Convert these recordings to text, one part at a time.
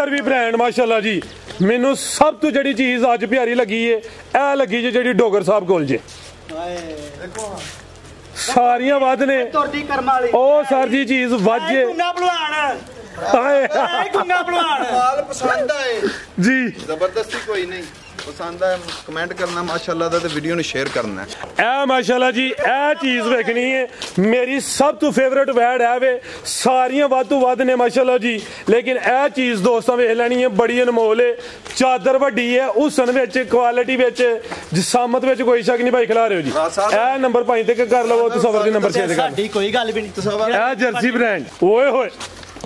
और भी ब्रांड माशाल्लाह जी मैनू सब तो जी चीज़ अज प्यारी लगी है ए लगी जी जी डोगर साहब कोल जे सारियां वध ने ओ सर जी चीज़ वध जे पसंद आए जी जबरदस्ती कोई नहीं पसंद है कमेंट करना माशाल्लाह दा ते वीडियो नु शेयर करना ए माशाल्लाह जी ए चीज़ वेखनी है मेरी सब तो फेवरेट वैड है वे सारियां वध तो वध ने माशाल्लाह जी लेकिन ए चीज़ दोस्तों वेख लैनी है बड़ी अनमोल है चादर वड्डी है हुसन विच क्वालिटी विच जिसामत विच कोई शक नहीं भाई खिला रहे हो जी ए नंबर 5 ते कर लवो तसव्वुर दी नंबर 6 ते कर कोई गल भी नहीं तसव्वुर ए जर्सी ब्रांड ओए होए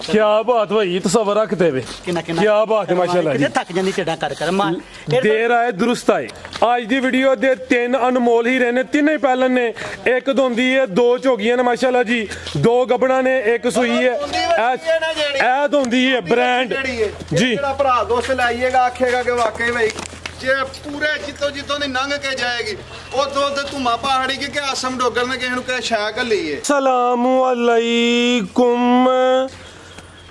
क्या बात भाई तस्वर रखते हुए क्या बात है माशाल्लाह जी थक जांदी चढ़ा कर मार देर आए दुरुस्त आए आज दी वीडियो दे 3 अनमोल हीरे ने तीनों ही पैलन ने एक दोंदी है 2 झोगियां ने माशाल्लाह जी 2 गबड़ा ने एक सुई है ए दोंदी है ब्रांड जी जेड़ा भरा दोस्त लाइएगा आखेगा कि वाकई भाई जे पूरे जितो दी लंघ के जाएगी ओ दो धुमा पहाड़ी के आसम डोगर ने किसी नु कह शै घल्ली है अस्सलामु अलैकुम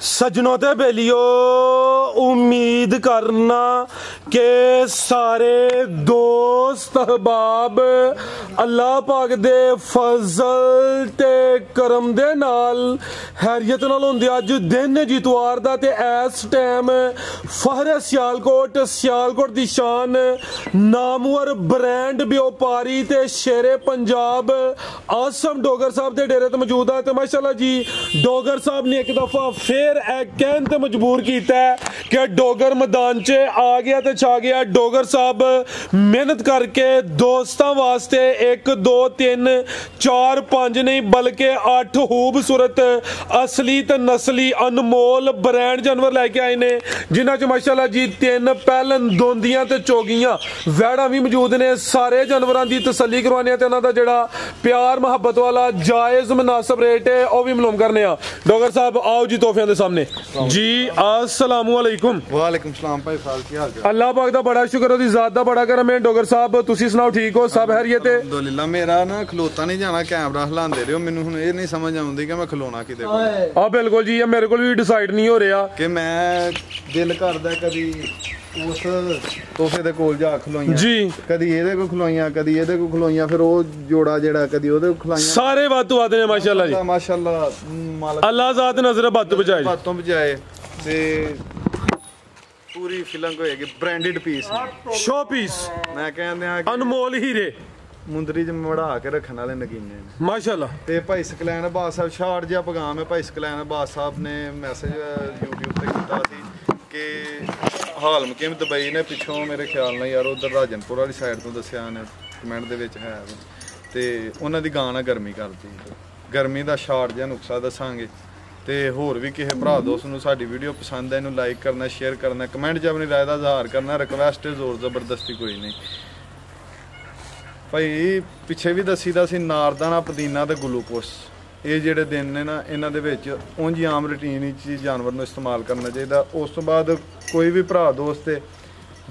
सजनों ते बेलियो उम्मीद करना के सारे दोस्त अहबाब अल्लाह पाक दे फजल ते करम दे नाल हैरियत नाल होंदे अज दिन जितवार दा ते इस टाइम फहर सियालकोट दी शान नामवर ब्रांड व्यापारी ते शेरे पंजाब आसम डोगर साहब दे डेरे ते मौजूद है ते माशाल्लाह जी डोगर साहब ने एक दफा फिर कहन ते मजबूर किया कि डोगर मैदान च आ गया ते छा गया डोगर साहब मेहनत करके दोस्तों वास्ते 1 2 3 4 5 नहीं बल्कि 8 खूबसूरत असली ते नस्ली अनमोल ब्रांड जानवर लेके आए ने जिन्हां च माशाल्लाह जी 3 पैलन दोंदियां ते चोगियां वैड़ा भी मौजूद ने सारे जानवरां दी तसल्ली करवाने ते उन्हां दा जेड़ा प्यार मुहब्बत वाला जायज़ मुनासिब रेट है वो भी मालूम करने आ डोगर साहब आओ जी तोहफियां दे सामने जी अस्सलामु अलैकुम वालेकुम सलाम भाई फाल की हाल अल्लाह पाक दा बड़ा शुक्र ओदी जात दा बड़ा करम है डोगर साहब तुसी सुनाओ ठीक हो सब खैरियत है अल्हम्दुलिल्लाह मेरा ना खलोता नहीं जाना कैमरा हिलांदे रहो मैनू हुन ये नहीं समझ आउंदी कि मैं खलोना किते आ बिल्कुल जी मेरे को भी डिसाइड नहीं हो रहा कि मैं दिल करदा कदी उस तोहफे दे कोल जा खलोइयां जी कदी एदे को खलोइयां कदी एदे को खलोइयां फिर ओ जोड़ा जेड़ा कदी ओदे को खलाइयां सारे बात ने माशाल्लाह जी माशाल्लाह मालिक अल्लाह जात नजर बात बचाए बातों बचाए ते पूरी फिल्म होएगी ब्रांडेड पीस शो पीस मैं कहंदे आ अनमोल हीरे मुंदरी च मढ़ा के रखने वाले नगीने ने माशाल्लाह ते भाई सकलैन बास साहब शार्ट जिहा पैगाम है भाई सकलैन बास साहब ने मैसेज YouTube ते कीता सी कि हाल मुकीम दुबई ने पिछों मेरे ख्याल नाल यार उधर राजनपुर वाली साइड तो दस्सिया ने कमेंट दे विच है ते उन्हां दी गां ना गर्मी करदी गर्मी दा शार्ट जिहा नुक्सा दसांगे ते होर भी किसी भरा दोस्त नूं साडी वीडियो पसंद है इनू लाइक करना शेयर करना कमेंट च अपनी राय दा इजहार करना रिक्वेस्ट जोर जबरदस्ती कोई नहीं भाई पिछे भी दसी दा सी नारदाना पुदीना ते ग्लूकोस ये जेडे दिन ने ना इन्हां दे विच उंज आम रूटीन च जानवर नूं इस्तेमाल करना चाहिए उस तो बाद कोई भी भरा दोस्त है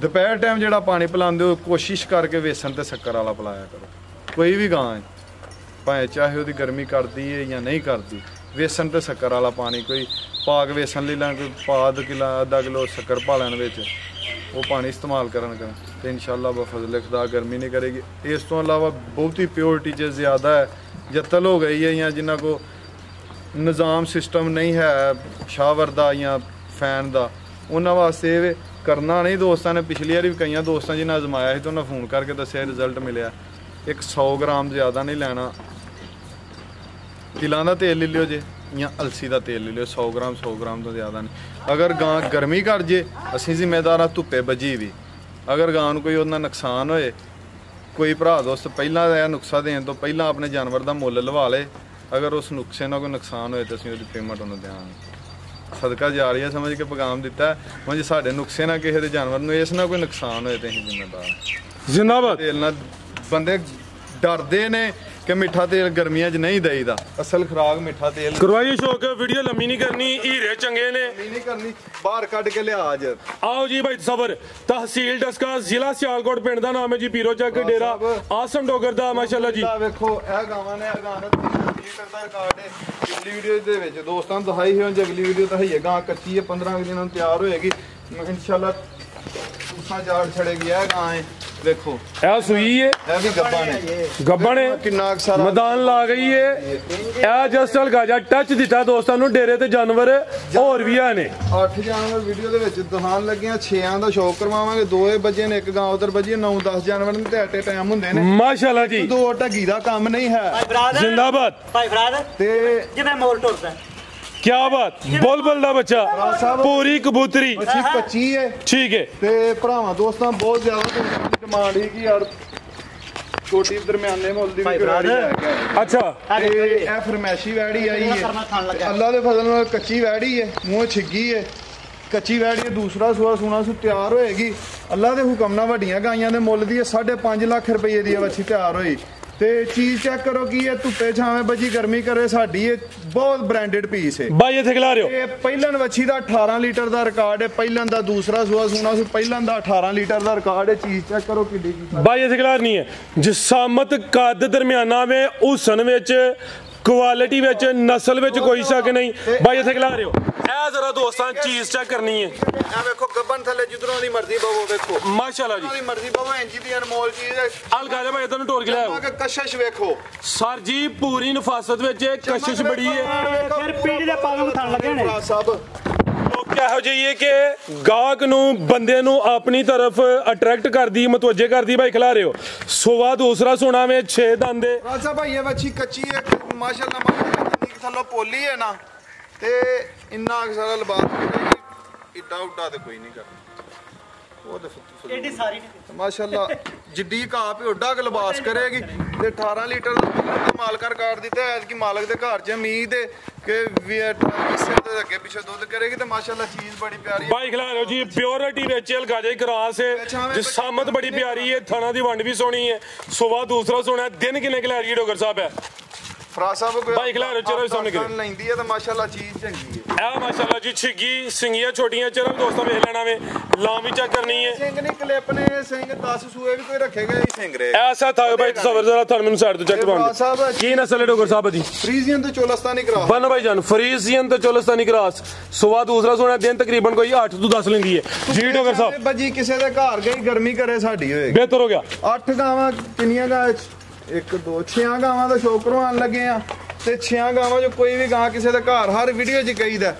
दोपहर टाइम जेड़ा पानी पिलांदे हो कोशिश करके बेसन ते शक्कर वाला पिलाया करो कोई भी गां है भाएं चाहे वो गर्मी करती है या नहीं करती बेसन ते शक्कर वाला पानी कोई पाक बेसन ले लैन कोई पा आधा किलो शक्कर पा लैन बिच वो पानी इस्तेमाल करन तो इंशाअल्लाह बफज़ल खुदा गर्मी नहीं करेगी इस तो अलावा बहुत ही प्योरिटी च ज़्यादा है जत्तल हो गई है या जिन्हों को निज़ाम सिस्टम नहीं है शावर का या फैन का उन्होंने वास्ते करना नहीं दोस्तों ने पिछली बार भी कई दोस्तों जिन्हें आजमाया तो उन्हें फोन करके दसिया रिजल्ट मिले एक 100 ग्राम ज़्यादा नहीं लेना तिलों का तेल ले लियो जे या अलसी का तेल ले लियो 100 ग्राम तो ज़्यादा नहीं अगर गां गर्मी कर जे असीं जिम्मेदार हाँ धुप्पे बजी भी अगर गां कोई उन्ना नुकसान होए कोई भरा दोस्त पहला यह नुस्खा देने तो पहला अपने जानवर का मुल लवा ले अगर उस नुस्खे ना कोई नुकसान होए तो असीं उहदी पेमेंट उन्हें देंगे सदका जा रही है समझ के पैगाम दिता है मुझे साढ़े नुस्खे ना किसी के जानवर में इस ना कोई नुकसान होए तो असीं जिम्मेदार जिंदाबाद तेल ना बंदे डरते ने ਕਿ ਮਿੱਠਾ ਤੇਲ ਗਰਮੀਆਂ 'ਚ ਨਹੀਂ ਦੇਈਦਾ ਅਸਲ ਖੁਰਾਕ ਮਿੱਠਾ ਤੇਲ ਕਰਵਾਈਏ ਸ਼ੌਕ ਵੀਡੀਓ ਲੰਮੀ ਨਹੀਂ ਕਰਨੀ ਹੀਰੇ ਚੰਗੇ ਨੇ ਨਹੀਂ ਕਰਨੀ ਬਾਹਰ ਕੱਢ ਕੇ ਲਿਆ ਅੱਜ ਆਓ ਜੀ ਭਾਈ ਸਬਰ ਤਹਿਸੀਲ ਡਸਕਾ ਜ਼ਿਲ੍ਹਾ ਸਿਆਲਕੋਟ ਪਿੰਡ ਦਾ ਨਾਮ ਹੈ ਜੀ ਪੀਰੋ ਚੱਕ ਡੇਰਾ ਆਸਮ ਡੋਗਰ ਦਾ ਮਾਸ਼ਾਅੱਲਾ ਜੀ ਵੇਖੋ ਇਹ ਗਾਵਾਂ ਨੇ ਇਹ ਗਾਂ ਦਾ 3 ਲੀਟਰ ਦਾ ਰਿਕਾਰਡ ਹੈ ਪਿਛਲੀ ਵੀਡੀਓ ਦੇ ਵਿੱਚ ਦੋਸਤਾਂ ਨੂੰ ਦਿਖਾਈ ਹੋਈ ਅਗਲੀ ਵੀਡੀਓ ਤਾਂ ਹੈ ਗਾਂ ਕੱਚੀ ਹੈ 15 ਦਿਨਾਂ ਨੂੰ ਤਿਆਰ ਹੋਏਗੀ ਇਨਸ਼ਾਅੱਲਾ ਉਸਾਂ ਜਾੜ ਛੜੇਗੀ ਇਹ ਗਾਂ ਹੈ ਵੇਖੋ ਇਹ ਸੂਈ ਹੈ ਇਹ ਵੀ ਗੱਬਣ ਹੈ ਕਿੰਨਾ ਸਾਰਾ ਮੈਦਾਨ ਲਾ ਗਈ ਹੈ ਇਹ ਜਸਟ ਹਲਕਾ ਜਿਹਾ ਟੱਚ ਦਿੱਤਾ ਦੋਸਤਾਂ ਨੂੰ ਡੇਰੇ ਤੇ ਜਾਨਵਰ ਹੋਰ ਵੀ ਆ ਨੇ 8 ਜਾਨਵਰ ਵੀਡੀਓ ਦੇ ਵਿੱਚ ਦਿਖਾਉਣ ਲੱਗਿਆ 6ਾਂ ਦਾ ਸ਼ੌਕ ਕਰਵਾਵਾਂਗੇ 2 ਵਜੇ ਨੇ ਇੱਕ ਗਾਂ ਉਧਰ ਵੱਜੀ 9-10 ਜਾਨਵਰ ਨੇ ਤੇ ਅਟੇ ਟਾਈਮ ਹੁੰਦੇ ਨੇ ਮਾਸ਼ਾਅੱਲਾ ਜੀ ਦੋ ਢੱਗੀ ਦਾ ਕੰਮ ਨਹੀਂ ਹੈ ਜ਼ਿੰਦਾਬਾਦ ਭਾਈ ਫਰਾਦ ਤੇ ਜਿਵੇਂ ਮੋਲ ਟੁਰਦਾ क्या बात बुलबुल दा बच्चा पूरी कबूतरी ਅੱਛੀ ਕੱਚੀ ਹੈ ठीक है ਤੇ ਭਰਾਵਾਂ ਦੋਸਤਾਂ ਬਹੁਤ ਜ਼ਿਆਦਾ ਡਿਮਾਂਡ ਹੈ ਕਿ ਯਾਰ ਛੋਟੀ ਦਰਮਿਆਨੇ ਮੁੱਲ ਦੀ ਵੀ ਗਰਾੜੀ ਲੈ ਕੇ ਆਏ। अच्छा ਇਹ ਫਰਮੈਸ਼ੀ ਵੈੜੀ ਆਈ ਹੈ ਅੱਲਾ ਦੇ ਫਜ਼ਲ ਨਾਲ ਕੱਚੀ ਵੈੜੀ ਹੈ ਮੂੰਹ ਛਿੱਗੀ ਹੈ ਕੱਚੀ ਵੈੜੀ ਹੈ ਦੂਸਰਾ ਸੂਆ ਸੋਨਾ ਸੂ ਤਿਆਰ ਹੋਏਗੀ ਅੱਲਾ ਦੇ ਹੁਕਮ ਨਾਲ ਵੱਡੀਆਂ ਗਾਈਆਂ ਦੇ ਮੁੱਲ ਦੀ 5.5 ਲੱਖ ਰੁਪਏ ਦੀ ਵੱਛੀ ਤਿਆਰ ਹੋਈ ਤੇ ਚੀਜ਼ ਚੈੱਕ ਕਰੋ ਕੀ ਇਹ ਧੁੱਪੇ ਛਾਵੇਂ ਬੱਜੀ ਗਰਮੀ ਕਰੇ ਸਾਡੀ ਇਹ ਬਹੁਤ ਬ੍ਰਾਂਡਡ ਪੀਸ ਹੈ भाई इथे खिला रहे हो ਇਹ ਪਹਿਲਨ ਵੱਛੀ ਦਾ 18 ਲੀਟਰ ਦਾ ਰਿਕਾਰਡ ਹੈ ਪਹਿਲਨ ਦਾ ਦੂਸਰਾ ਸੂਆ ਸੋਨਾ ਸੂ ਪਹਿਲਨ ਦਾ 18 ਲੀਟਰ ਦਾ ਰਿਕਾਰਡ ਹੈ ਚੀਜ਼ ਚੈੱਕ ਕਰੋ ਕਿੱਡੀ ਕੀ भाई इथे खिला नहीं है जिसामत कद दरमियाना में हुसन विच क्वालिटी विच नस्ल विच कोई शक नहीं भाई इथे खिला रहे हो ਇਹ ਜ਼ਰਾ ਦੋਸਤਾਂ ਚੀਜ਼ ਚੈੱਕ ਕਰਨੀ ਹੈ ਇਹ ਵੇਖੋ ਗੱਬਨ ਥੱਲੇ ਜਿੱਧਰੋਂ ਦੀ ਮਰਜ਼ੀ ਬਵੋ ਵੇਖੋ ਮਾਸ਼ਾਅੱਲਾ ਜੀ ਜਿੱਧਰੋਂ ਦੀ ਮਰਜ਼ੀ ਬਵੋ ਇੰਜੀ ਦੀ ਅਨਮੋਲ ਚੀਜ਼ ਹੈ ਹਲਕਾ ਜਿਹਾ ਭਾਈ ਇਧਰ ਨੂੰ ਟੋਰ ਕੇ ਲਿਆਓ ਕਿ ਕਸ਼ਸ਼ ਵੇਖੋ ਸਰ ਜੀ ਪੂਰੀ ਨਫਾਸਤ ਵਿੱਚ ਕਸ਼ਿਸ਼ ਬੜੀ ਹੈ ਫਿਰ ਪੀੜੀ ਦੇ ਪਾਗਲ ਥਣ ਲੱਗੇ ਨੇ ਸਾਹਿਬ ਲੋਕ ਇਹੋ ਜਿਹੀ ਹੈ ਕਿ ਗਾਹਕ ਨੂੰ ਬੰਦੇ ਨੂੰ ਆਪਣੀ ਤਰਫ ਅਟਰੈਕਟ ਕਰਦੀ ਮਤਵੱਜੇ ਕਰਦੀ ਭਾਈ ਖਿਲਾ ਰਹੇ ਹੋ ਸੋਵਾ ਦੂਸਰਾ ਸੋਨਾ ਵਿੱਚ 6 ਦੰਦੇ ਰਾਜਾ ਭਾਈ ਇਹ ਵੱਛੀ ਕੱਚੀ ਹੈ ਮਾਸ਼ਾਅੱਲਾ ਜਿੰਨੀ ਥੱਲੋਂ ਪੋਲੀ ਹੈ ਨਾ ਤੇ ਇੰਨਾ ਸਾਰਾ ਲਿਬਾਸ ਇੱਡਾ ਉੱਡਾ ਤੇ ਕੋਈ ਨਹੀਂ ਕਰਦਾ ਉਹ ਤੇ ਏਡੀ ਸਾਰੀ ਮਾਸ਼ਾਅੱਲਾ ਜਿੱਡੀ ਕਾਪ ਉੱਡਾ ਕ ਲਿਬਾਸ ਕਰੇਗੀ ਤੇ 18 ਲੀਟਰ ਦਾ ਮਾਲਕਰ ਕਾਟ ਦਿੱਤਾ ਐ ਕਿ ਮਾਲਕ ਦੇ ਘਰ 'ਚ ਉਮੀਦ ਹੈ ਕਿ ਵਿਸੇ ਦੇ ਅੱਗੇ ਪਿੱਛੇ ਦੁੱਧ ਕਰੇਗੀ ਤੇ ਮਾਸ਼ਾਅੱਲਾ ਚੀਜ਼ ਬੜੀ ਪਿਆਰੀ ਹੈ ਭਾਈ ਖਿਲਾ ਰਹੇ ਹੋ ਜੀ ਪਿਓਰਿਟੀ ਵਿੱਚ ਹਲਗਾਜੇ ਗਰਾਸ ਹੈ ਜਿਸਾਮਤ ਬੜੀ ਪਿਆਰੀ ਹੈ ਥਣਾ ਦੀ ਵੰਡ ਵੀ ਸੋਹਣੀ ਹੈ ਸੋਵਾ ਦੂਸਰਾ ਸੋਹਣਾ ਦਿਨ ਕਿੰਨੇ ਖਿਲਾਰੀ ਡੋਗਰ ਸਾਹਿਬ ਹੈ ਫਰਾ ਸਾਹਿਬ ਕੋਈ ਭਾਈ ਖਿਲਾ ਰਹੇ ਚਲੋ ਸਾਹਮਣੇ ਕਰੇ ਲੈਂਦੀ ਹੈ ਤਾਂ ਮਾਸ਼ਾਅੱਲਾ ਚੀਜ਼ ਚੰਗੀ ਹੈ ਇਹ ਮਾਸ਼ਾਅੱਲਾ ਜੀ ਛਿੱਗੀ ਸਿੰਗੀਆਂ ਛੋਟੀਆਂ ਚਲੋ ਦੋਸਤਾਂ ਵੇਖ ਲੈਣਾ ਵੇ ਲਾਂ ਵੀ ਚੈੱਕ ਕਰਨੀ ਹੈ ਸਿੰਘ ਨੇ ਕਲਿੱਪ ਨੇ ਸਿੰਘ 10 ਸੂਏ ਵੀ ਕੋਈ ਰੱਖੇਗਾ ਹੀ ਸਿੰਘ ਰੇ ਐਸਾ ਥਾ ਭਾਈ ਤਸਵਰ ਜ਼ਰਾ ਤੁਹਾਨੂੰ ਮੈਨੂੰ ਸਾਈਡ ਤੋਂ ਚੈੱਕ ਕਰਵਾਉਣ ਕੀ ਨਸਲ ਹੈ ਡੋਗਰ ਸਾਹਿਬ ਜੀ ਫਰੀਜ਼ੀਅਨ ਤੇ ਚੋਲਸਤਾਨੀ ਕਰਾ ਬਨ ਭਾਈ ਜਾਨ ਫਰੀਜ਼ੀਅਨ ਤੇ ਚੋਲਸਤਾਨੀ ਕਰਾਸ ਸੋਵਾ ਦੂਸਰਾ ਸੋਹਣਾ ਦਿਨ ਤਕਰੀਬਨ ਕੋਈ 8 ਤੋਂ 10 ਲੈਂਦੀ ਹੈ ਜੀ ਡੋਗਰ ਸਾਹਿਬ ਬੱਜੀ ਕਿਸੇ ਦੇ ਘਰ ਗਈ ਗਰਮੀ ਕਰੇ ਸਾਡੀ ਹੋਏਗੀ ਬਿਹਤਰ ਹੋ ਗਿਆ 8 ਗਾਵਾਂ ਕਿੰਨੀਆਂ ਗਾਂ 1 2 6 ਗਾਵਾਂ ਦਾ ਸ਼ੌਕ ਕਰਵਾਉਣ ਲੱਗੇ ਆ ਤੇ 6 ਗਾਵਾਂ ਜੋ ਕੋਈ ਵੀ ਗਾਂ ਕਿਸੇ ਦੇ ਘਰ ਹਰ ਵੀਡੀਓ 'ਚ ਕਹੀਦਾ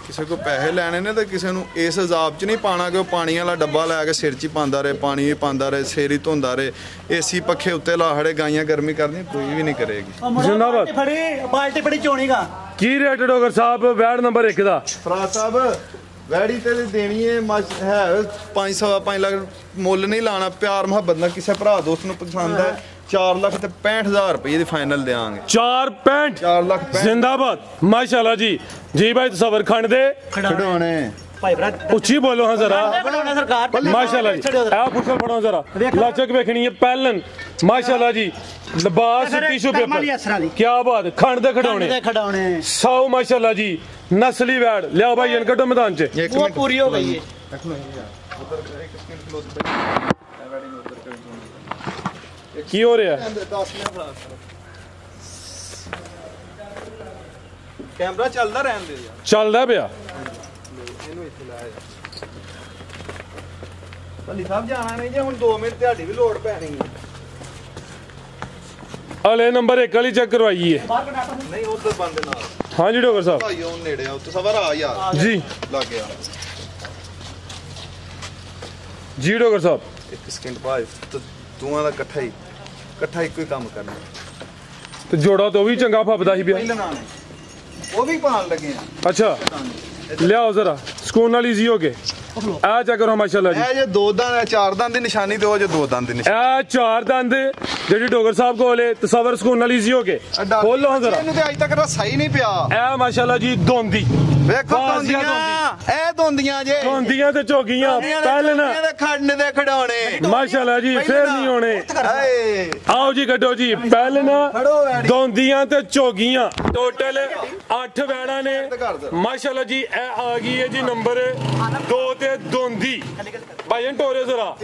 ਕਿਸੇ ਕੋ ਪੈਸੇ ਲੈਣੇ ਨੇ ਤੇ ਕਿਸੇ ਨੂੰ ਇਸ ਅਜ਼ਾਬ 'ਚ ਨਹੀਂ ਪਾਣਾ ਕਿ ਉਹ ਪਾਣੀ ਵਾਲਾ ਡੱਬਾ ਲੈ ਕੇ ਸਿਰ 'ਚ ਹੀ ਪਾਉਂਦਾ ਰਹੇ ਪਾਣੀ ਵੀ ਪਾਉਂਦਾ ਰਹੇ ਸੇਰੀ ਧੋਂਦਾ ਰਹੇ ਏਸੀ ਪੱਖੇ ਉੱਤੇ ਲਾਹੜੇ ਗਾਈਆਂ ਗਰਮੀ ਕਰਦੀਆਂ ਕੋਈ ਵੀ ਨਹੀਂ ਕਰੇਗੀ ਜ਼ਿੰਦਾਬਾਦ ਫੜੀ ਬਾਲਟੀ ਫੜੀ ਚੋਣੀਗਾ ਕੀ ਰੇਟ ਡੋਗਰ ਸਾਹਿਬ ਵੈੜ ਨੰਬਰ 1 ਦਾ ਫਰਾ ਸਾਹਿਬ ਵੈੜੀ ਤੇ ਦੇਣੀ ਹੈ 5.5 ਲੱਖ ਮੁੱਲ ਨਹੀਂ ਲਾਣਾ ਪਿਆਰ ਮੁਹੱਬਤ ਨਾਲ ਕਿਸੇ ਭਰਾ ਦੋਸਤ ਨੂੰ ਪਸੰਦ ਹੈ 4 ਲੱਖ ਤੇ 65,000 ਰੁਪਏ ਦੀ ਫਾਈਨਲ ਦੇਾਂਗੇ 4.65 4 ਲੱਖ ਜ਼ਿੰਦਾਬਾਦ ਮਾਸ਼ਾਅੱਲਾ ਜੀ ਜੀ ਭਾਈ ਤਸਵਰ ਖੰਡ ਦੇ ਖਿਡੌਣੇ ਭਾਈ ਫਰਾਦ ਉੱਚੀ ਬੋਲੋ ਹਾਂ ਜ਼ਰਾ ਬਣਾਉਣਾ ਸਰਕਾਰ ਮਾਸ਼ਾਅੱਲਾ ਜੀ ਆ ਫੁੱਟਲ ਫੜੋ ਜ਼ਰਾ ਲਚਕ ਵੇਖਣੀ ਹੈ ਪਹਿਲਨ ਮਾਸ਼ਾਅੱਲਾ ਜੀ ਲਿਬਾਸ ਟਿਸ਼ੂ ਪੇਪਰ ਕੀ ਬਾਤ ਖੰਡ ਦੇ ਖਿਡੌਣੇ 100 ਮਾਸ਼ਾਅੱਲਾ ਜੀ ਨਸਲੀ ਵੈੜ ਲਿਆਓ ਭਾਈ ਇਨ ਕੱਢੋ ਮੈਦਾਨ 'ਚ ਉਹ ਪੂਰੀ ਹੋ ਗਈ ਹੈ ਕੀ ਹੋ ਰਿਹਾ ਕੈਮਰਾ ਚੱਲਦਾ ਰਹਿਣ ਦੇ ਯਾਰ ਚੱਲਦਾ ਪਿਆ ਇਹਨੂੰ ਇੱਥੇ ਲਾਇਆ ਭੱਲੀ ਸਾਹਿਬ ਜਾਣਾ ਨਹੀਂ ਜੇ ਹੁਣ 2 ਮਿੰਟ ਤੁਹਾਡੀ ਵੀ ਲੋੜ ਪੈਣੀ ਹੈ ਹਲੇ ਨੰਬਰ 1 ਵਾਲੀ ਚੈੱਕ ਕਰਵਾਈਏ ਨਹੀਂ ਉਧਰ ਬੰਦੇ ਨਾਲ ਹਾਂ ਜੀ ਡੋਗਰ ਸਾਹਿਬ ਭਾਈ ਉਹ ਨੇੜੇ ਆ ਉੱਤੇ ਸਵਰ ਆ ਯਾਰ ਜੀ ਲੱਗ ਗਿਆ ਜੀ ਡੋਗਰ ਸਾਹਿਬ 1 ਸਕਿੰਟ ਭਾਈ ਦੋਵਾਂ ਦਾ ਇਕੱਠਾ ਇੱਕੋ ਹੀ ਕੰਮ ਕਰਨਾ ਤੇ ਜੋੜਾ ਤੇ ਉਹ ਵੀ ਚੰਗਾ ਫੱਬਦਾ ਸੀ ਪਿਆ ਪਹਿਲਾਂ ਨਾਲ ਉਹ ਵੀ ਪਾਣ ਲੱਗੇ ਆ ਅੱਛਾ ਲਿਆਓ ਜ਼ਰਾ ਸਕੂਨ ਨਾਲ ਈਜ਼ੀ ਹੋ ਕੇ ਆ ਚੈੱਕ ਕਰੋ ਮਾਸ਼ਾਅੱਲਾ ਜੀ ਇਹ ਜੇ 2 ਦੰਦ 4 ਦੰਦ ਦੀ ਨਿਸ਼ਾਨੀ ਤੇ ਉਹ ਜੇ 2 ਦੰਦ ਦੀ ਨਿਸ਼ਾਨੀ ਇਹ 4 ਦੰਦ ਜਿਹੜੀ ਡੋਗਰ ਸਾਹਿਬ ਕੋਲ ਹੈ ਤਸਵਰ ਸਕੂਨ ਨਾਲ ਈਜ਼ੀ ਹੋ ਕੇ ਖੋਲੋ ਹਾਂ ਜ਼ਰਾ ਇਹਨੂੰ ਤੇ ਅੱਜ ਤੱਕ ਰਸਾ ਹੀ ਨਹੀਂ ਪਿਆ ਇਹ ਮਾਸ਼ਾਅੱਲਾ ਜੀ ਦੋਂਦੀ ਵੇਖੋ ਦੋਂਦੀਆਂ ਇਹ ਦੋਂਦੀਆਂ ਜੇ ਦੋਂਦੀਆਂ ਤੇ ਝੋਗੀਆਂ ਪਹਿਲਨ ਦੇ ਖੜਨ ਦੇ ਖਡਾਉਣੇ ਮਾਸ਼ਾਅੱਲਾ ਜੀ ਫੇਰ ਨਹੀਂ ਹੋਣੇ ਹਾਏ ਆਓ ਜੀ ਕੱਢੋ ਜੀ ਪਹਿਲਨ ਦੋਂਦੀਆਂ ਤੇ ਝੋਗੀਆਂ ਟੋਟਲ 8 ਵੈੜਾਂ ਨੇ ਮਾਸ਼ਾਅੱਲਾ ਜੀ ਇਹ ਆ ਗਈ ਹੈ ਜੀ ਨੰਬਰ 2 ਤੇ ਦੋਂਦੀ ਭਾਈਨ ਟੋਰੇ ਜ਼ਰਾ